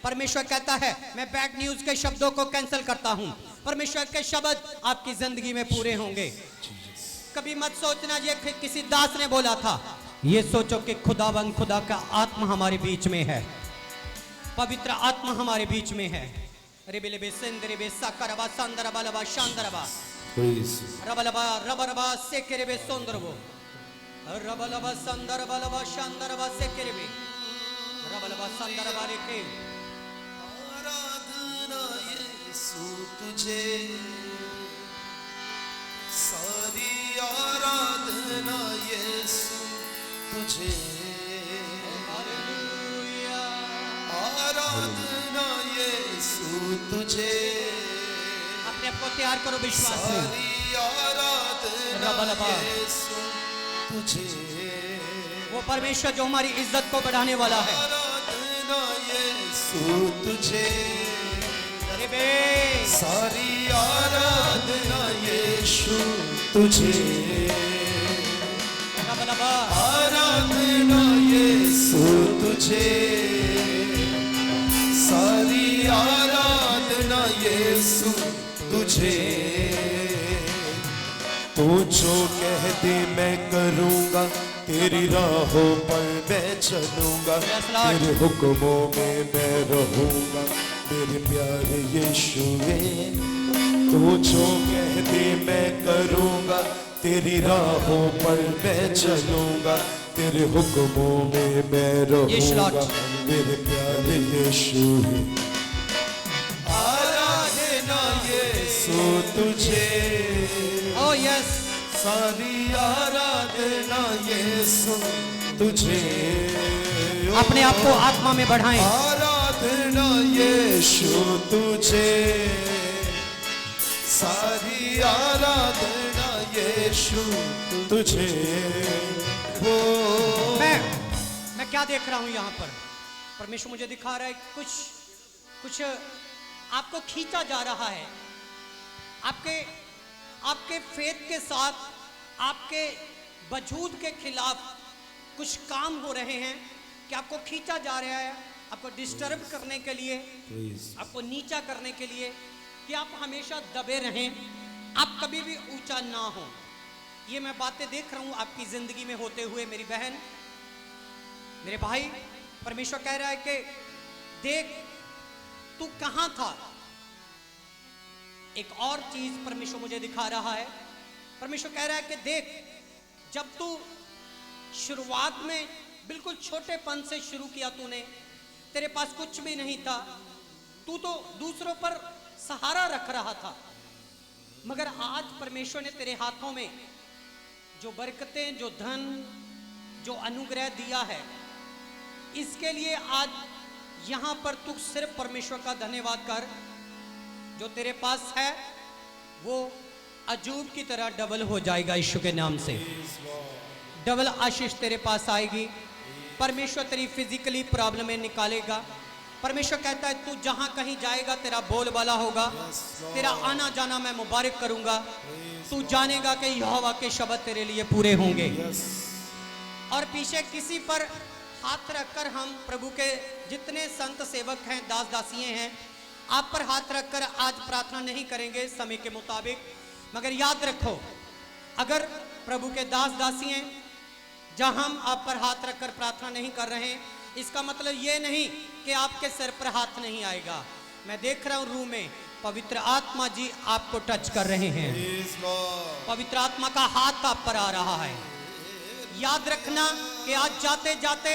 परमेश्वर कहता है मैं बैड न्यूज के शब्दों को कैंसिल करता हूं। परमेश्वर के शब्द आपकी जिंदगी में पूरे होंगे। कभी मत सोचना ये किसी दास ने बोला था, ये सोचो कि खुदावंद खुदा का आत्मा हमारे बीच में है, पवित्र आत्मा हमारे बीच में है। रेबेलेबे सेंदरेबे साकरबा संदरबा लबा शांदरबा रबलबा रबरबा सेकेरेबे सोंदरबो रबलबा संदरबा लबा शांदरबा सेकेरेबे रबलबा संदरबा रेके। आराधना यीशु तुझे, सारी आराधना यीशु तुझे, आराधना यीशु तुझे। अपने आप को तैयार करो विश्वास में। सारी आराधना यीशु तुझे, वो परमेश्वर जो हमारी इज्जत को बढ़ाने वाला है। आराधना यीशु तुझे, रेबे सारी आराधना यीशु तुझे, रबलबा आराधना यीशु तुझे, सारी आराधना यीशु तुझे। तू जो कह दे मैं करूँगा, तेरी राहों पर मैं चलूँगा, Yes, Lord. तेरे हुक्मों में मैं रहूँगा, मेरे प्यारे यीशु वे। तू जो कह दे मैं करूँगा, तेरी राहों पर मैं चलूँगा, तेरे हुक्मों में मैं Yes, Lord. रहूँगा, मेरे प्यारे यीशु वे। आराधना यीशु तुझे, ओ यस सारी आराधना यीशु तुझे। अपने आप को आत्मा में बढ़ाएं। आराधना यीशु तुझे, सारी आराधना यीशु तुझे। ओ मैं क्या देख रहा हूं यहां पर? परमेश्वर मुझे दिखा रहा है कुछ आपको खींचा जा रहा है। आपके फेथ के साथ आपके वजूद के खिलाफ कुछ काम हो रहे हैं कि आपको खींचा जा रहा है, आपको डिस्टर्ब करने के लिए, आपको नीचा करने के लिए, कि आप हमेशा दबे रहें, आप कभी भी ऊंचा ना हो। ये मैं बातें देख रहा हूं आपकी जिंदगी में होते हुए। मेरी बहन, मेरे भाई, परमेश्वर कह रहा है कि देख तू कहां था। एक और चीज परमेश्वर मुझे दिखा रहा है। परमेश्वर कह रहा है कि देख, जब तू शुरुआत में बिल्कुल छोटेपन से शुरू किया, तूने, तेरे पास कुछ भी नहीं था, तू तो दूसरों पर सहारा रख रहा था, मगर आज परमेश्वर ने तेरे हाथों में जो बरकतें, जो धन, जो अनुग्रह दिया है, इसके लिए आज यहां पर तू सिर्फ परमेश्वर का धन्यवाद कर। जो तेरे पास है वो अजूब की तरह डबल हो जाएगा। यीशु के नाम से डबल आशीष तेरे पास आएगी। परमेश्वर तेरी फिजिकली प्रॉब्लम में निकालेगा। परमेश्वर कहता है तू जहां कहीं जाएगा तेरा बोलबाला होगा, तेरा आना जाना मैं मुबारक करूंगा। तू जानेगा कि यहोवा के शब्द तेरे लिए पूरे होंगे। और पीछे किसी पर हाथ रखकर हम प्रभु के जितने संत सेवक हैं, दास दासियां हैं, आप पर हाथ रखकर आज प्रार्थना नहीं करेंगे समय के मुताबिक, मगर याद रखो, अगर प्रभु के दास दासियां जहां हम आप पर हाथ रखकर प्रार्थना नहीं कर रहे हैं, इसका मतलब ये नहीं कि आपके सिर पर हाथ नहीं आएगा। मैं देख रहा हूं रूम में पवित्र आत्मा जी आपको टच कर रहे हैं। पवित्र आत्मा का हाथ आप पर आ रहा है। याद रखना कि आज जाते जाते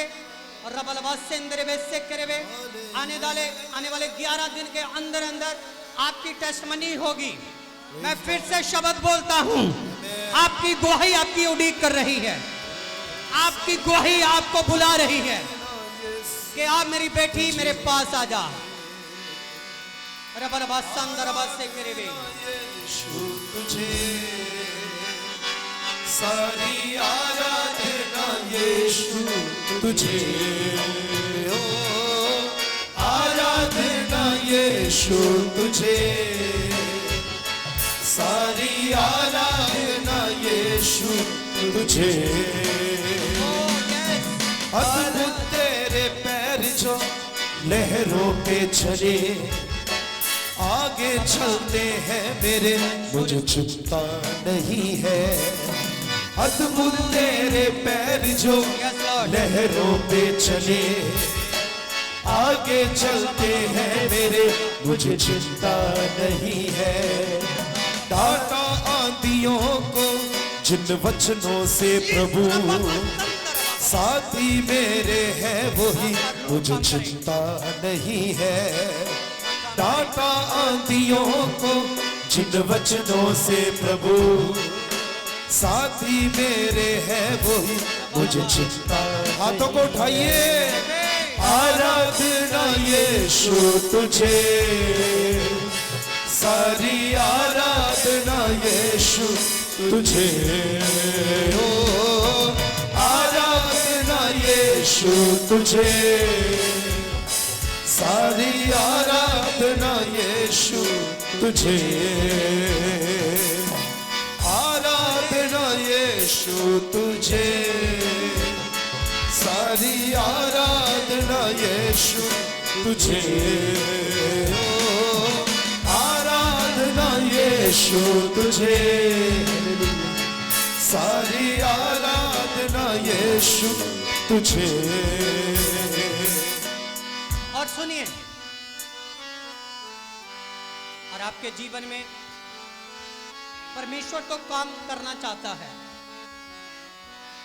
आने वाले 11 दिन के अंदर अंदर आपकी टेस्टमनी होगी। मैं फिर से शब्द बोलता हूं, आपकी गवाही आपकी उड़ीक कर रही है, आपकी गवाही आपको बुला रही है कि आप मेरी बेटी मेरे पास आ जा। सारी आराधना यीशु तुझे, ओ आराधना यीशु तुझे। सारी आराधना यीशु तुझे। अद्भुत तेरे पैर जो लहरों पे चले, आगे चलते हैं मेरे, मुझे चिंता नहीं है। अद्भुत तेरे पैर जो लहरों पे चले, आगे चलते हैं मेरे, मुझे चिंता नहीं है। डांटा आंधियों को जिन वचनों से प्रभु, साथी मेरे हैं वही, मुझे चिंता नहीं है। डांटा आंधियों को जिन वचनों से प्रभु, साथी मेरे हैं वही, मुझे चिंता। हाथों को उठाइए। आराधना यीशु तुझे, सारी आराधना यीशु तुझे। ओ आराधना यीशु तुझे, सारी आराधना यीशु तुझे। आराधना यीशु तुझे, सारी आराधना यीशु तुझे। आराधना यीशु तुझे, सारी आराधना यीशु तुझे। और सुनिए, और आपके जीवन में परमेश्वर तो काम करना चाहता है।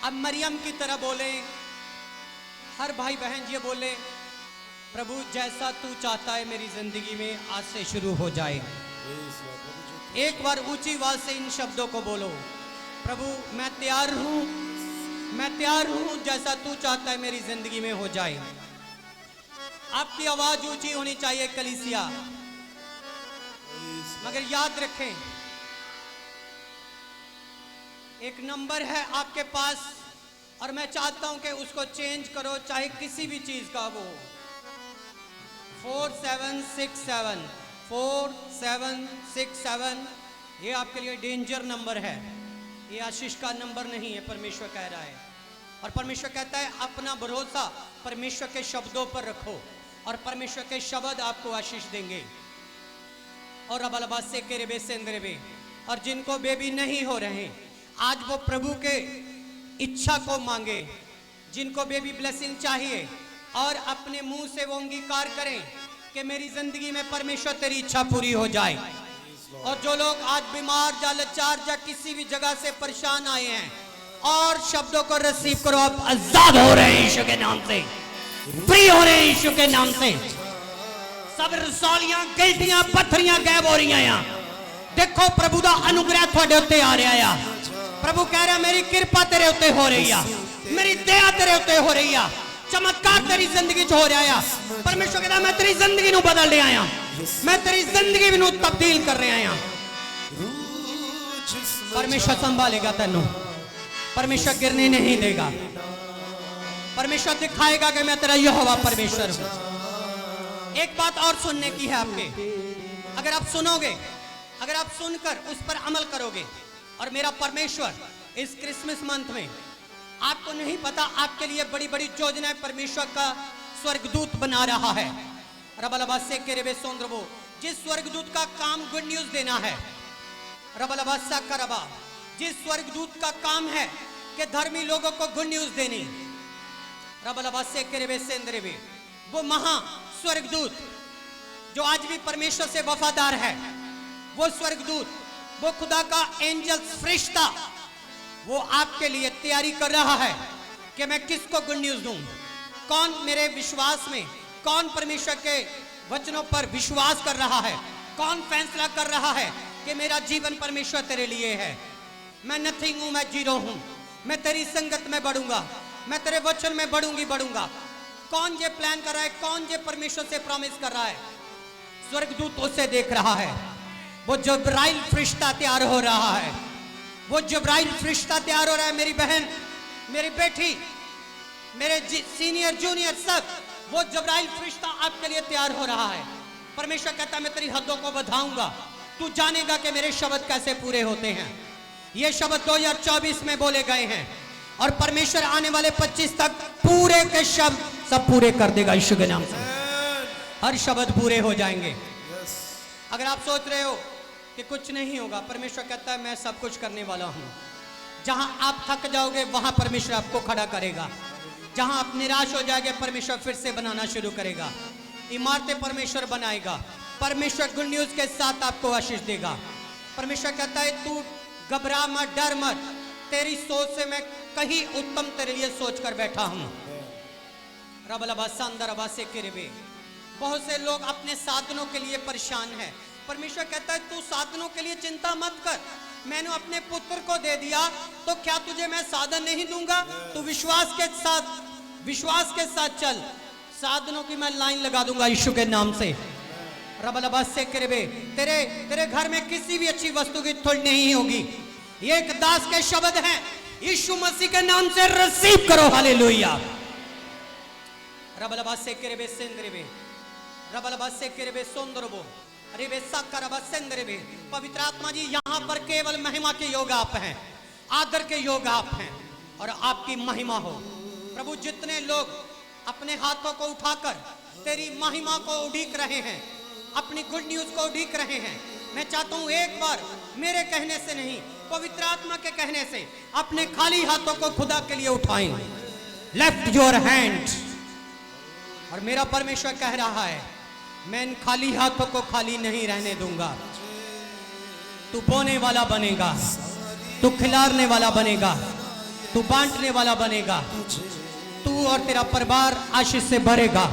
अब मरियम की तरह बोले, हर भाई बहन ये बोले, प्रभु जैसा तू चाहता है मेरी जिंदगी में आज से शुरू हो जाए। एक बार ऊंची आवाज से इन शब्दों को बोलो, प्रभु मैं तैयार हूं, मैं तैयार हूं, जैसा तू चाहता है मेरी जिंदगी में हो जाए। आपकी आवाज ऊंची होनी चाहिए कलीसिया, मगर याद रखें एक नंबर है आपके पास, और मैं चाहता हूं कि उसको चेंज करो, चाहे किसी भी चीज का वो। 4767 4767, ये आपके लिए डेंजर नंबर है, ये आशीष का नंबर नहीं है, परमेश्वर कह रहा है। और परमेश्वर कहता है अपना भरोसा परमेश्वर के शब्दों पर रखो, और परमेश्वर के शब्द आपको आशीष देंगे। और अब अलबासे के रेबे सेंद्रेबे, और जिनको बेबी नहीं हो रहे, आज वो प्रभु के इच्छा को मांगे। जिनको बेबी ब्लेसिंग चाहिए, और अपने मुंह से वो अंगीकार करें कि मेरी जिंदगी में परमेश्वर तेरी इच्छा पूरी हो जाए। और जो लोग आज बीमार या लाचार या किसी भी जगह से परेशान आए हैं, और शब्दों को रिसीव करो, आप आजाद हो रहे हैं यीशु के नाम से, फ्री हो रहे हैं यीशु के नाम से। सब रसौलियां, गिल्टियां, पत्थरियां गायब हो रही हैं। यहाँ देखो प्रभु का अनुग्रह थोड़े उत्ते आ रहा है। प्रभु कह रहा मेरी कृपा तेरे उत्ते हो रही है, मेरी दया तेरे उत्ते हो रही है, चमत्कार तेरी जिंदगी च हो रहा है। परमेश्वर कहता मैं तेरी जिंदगी नू बदल रहा आया, मैं तेरी जिंदगी नू तब्दील कर रहा आया। परमेश्वर संभालेगा तेनू, परमेश्वर गिरने नहीं देगा, परमेश्वर दिखाएगा कि मैं तेरा यहोवा परमेश्वर हूं। एक बात और सुनने की है आपके, अगर आप सुनोगे, अगर आप सुनकर उस पर अमल करोगे, और मेरा परमेश्वर इस क्रिसमस मंथ में, आपको नहीं पता आपके लिए बड़ी बड़ी योजनाएं परमेश्वर का स्वर्गदूत बना रहा है। रबलबासे के रेबे सोंद्रबो, जिस स्वर्गदूत का काम गुड न्यूज देना है, रबलबासा करबा, जिस स्वर्गदूत का काम है कि धर्मी लोगों को गुड न्यूज देनी, रबलबासे के रेबे सेंद्रेबे, वो महा स्वर्गदूत जो आज भी परमेश्वर से वफादार है, वो स्वर्गदूत, वो खुदा का एंजल फरिश्ता, वो आपके लिए तैयारी कर रहा है कि मैं किसको गुड न्यूज दूं। कौन मेरे विश्वास में, कौन परमेश्वर के वचनों पर विश्वास कर रहा है, कौन फैसला कर रहा है कि मेरा जीवन परमेश्वर तेरे लिए है, मैं नथिंग हूं, मैं जीरो हूं, मैं तेरी संगत में बढ़ूंगा, मैं तेरे वचन में बढ़ूंगा। कौन ये प्लान कर रहा है, कौन ये परमेश्वर से प्रॉमिस कर रहा है? स्वर्गदूत उसे देख रहा है। वो जब्राइल फरिश्ता तैयार हो रहा है, वो जब्राइल फरिश्ता तैयार हो रहा है। मेरी बहन, मेरी बेटी, मेरे सीनियर जूनियर सब, वो जब्राइल फरिश्ता आपके लिए तैयार हो रहा है। परमेश्वर कहता है मैं तेरी हदों को बढ़ाऊंगा, तू जानेगा कि मेरे शब्द कैसे पूरे होते हैं। ये शब्द 2024 में बोले गए हैं और परमेश्वर आने वाले 25 तक पूरे के शब्द सब पूरे कर देगा यीशु के नाम से। हर शब्द पूरे हो जाएंगे। अगर आप सोच रहे हो कि कुछ नहीं होगा, परमेश्वर कहता है मैं सब कुछ करने वाला हूं। जहां आप थक जाओगे वहां परमेश्वर आपको खड़ा करेगा। जहां आप निराश हो जाएंगे परमेश्वर फिर से बनाना शुरू करेगा। इमारतें परमेश्वर बनाएगा। परमेश्वर गुड न्यूज के साथ आपको आशीष देगा। परमेश्वर कहता है तू घबरा मत, डर मत, तेरी सोच से मैं कहीं उत्तम तेरे लिए सोच कर बैठा हूं। बहुत से लोग अपने साधनों के लिए परेशान हैं। परमेश्वर कहता है तू साधनों के लिए चिंता मत कर, मैंने अपने पुत्र को दे दिया तो क्या तुझे मैं साधन नहीं दूंगा? तू विश्वास के साथ चल, साधनों की मैं लाइन लगा दूंगा यीशु के नाम से। तेरे घर में किसी भी अच्छी वस्तु की थोड़ी नहीं होगी। ये एक दास के शब्द हैं, यीशु मसीह के नाम से रिसीव करो। हालेलुया। पवित्र आत्मा जी यहाँ पर केवल महिमा के योग आप हैं, आदर के योग आप हैं और आपकी महिमा हो। प्रभु जितने लोग अपने हाथों को उठाकर तेरी महिमा को उड़ीक रहे हैं, अपनी गुड न्यूज को उड़ीक रहे हैं, मैं चाहता हूं एक बार मेरे कहने से नहीं, पवित्र आत्मा के कहने से अपने खाली हाथों को खुदा के लिए उठाएं। Left your hand. और मेरा परमेश्वर कह रहा है मैं इन खाली हाथों को खाली नहीं रहने दूंगा। तू बोने वाला बनेगा, तू खिलारने वाला बनेगा, तू बांटने वाला बनेगा, तू और तेरा परिवार आशीष से भरेगा।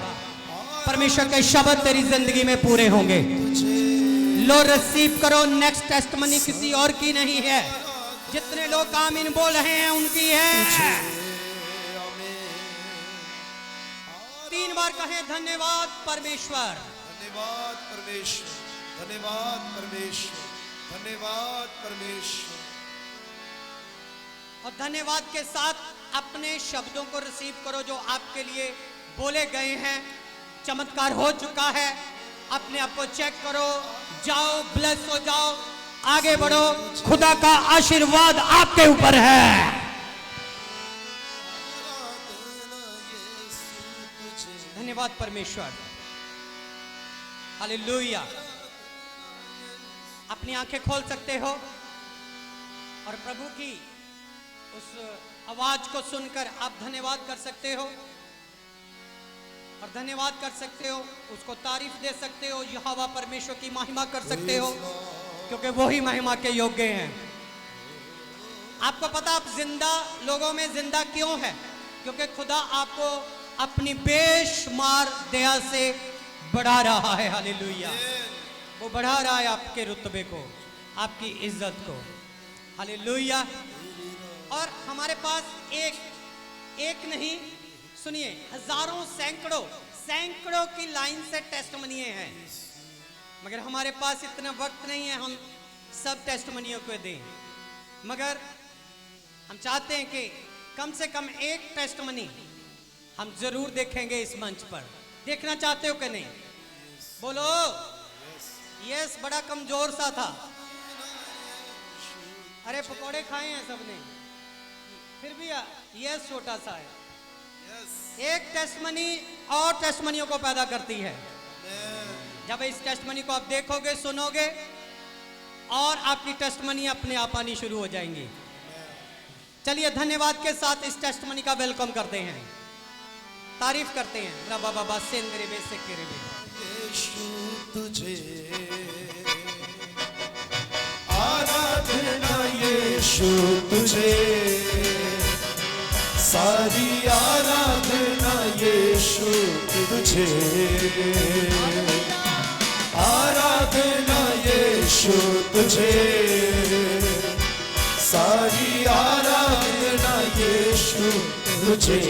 परमेश्वर के शब्द तेरी जिंदगी में पूरे होंगे। लो रिसीव करो। नेक्स्ट टेस्टमनी किसी और की नहीं है, जितने लोग आमीन बोल रहे हैं उनकी है। 3 बार कहें धन्यवाद परमेश्वर, धन्यवाद परमेश्वर, धन्यवाद परमेश्वर, धन्यवाद परमेश्वर। और धन्यवाद के साथ अपने शब्दों को रिसीव करो जो आपके लिए बोले गए हैं। चमत्कार हो चुका है, अपने आप को चेक करो, जाओ, ब्लेस हो जाओ, आगे बढ़ो। खुदा का आशीर्वाद आपके ऊपर है। धन्यवाद परमेश्वर। हालेलुया। अपनी आंखें खोल सकते हो और प्रभु की उस आवाज को सुनकर आप धन्यवाद कर सकते हो और धन्यवाद कर सकते हो, उसको तारीफ दे सकते हो, यहोवा परमेश्वर की महिमा कर सकते हो क्योंकि वो ही महिमा के योग्य हैं। आपको पता आप जिंदा लोगों में जिंदा क्यों है? क्योंकि खुदा आपको अपनी बेशुमार दया से बढ़ा रहा है। हालेलुया। वो बढ़ा रहा है आपके रुतबे को, आपकी इज्जत को। हालेलुया। और हमारे पास एक नहीं, सुनिए, हजारों सैकड़ों की लाइन से टेस्टमनियां हैं, मगर हमारे पास इतना वक्त नहीं है हम सब टेस्टमनियों को दें। मगर हम चाहते हैं कि कम से कम एक टेस्टमनी हम जरूर देखेंगे इस मंच पर। देखना चाहते हो कि नहीं? बोलो यस। बड़ा कमजोर सा था, अरे पकौड़े खाए हैं सबने, फिर भी यस छोटा सा है। एक टेस्टमनी और टेस्टमनियों को पैदा करती है। जब इस टेस्टमनी को आप देखोगे, सुनोगे, और आपकी टेस्टमनी अपने आप आनी शुरू हो जाएंगी। चलिए धन्यवाद के साथ इस टेस्टमनी का वेलकम करते हैं, तारीफ करते हैं। रबा बाबा सेंद्रे बे से केरे बे। यीशु तुझे आराधना, यीशु तुझे सारी आराधना, यीशु तुझे आराधना, यीशु तुझे सारी आराधना, यीशु तुझे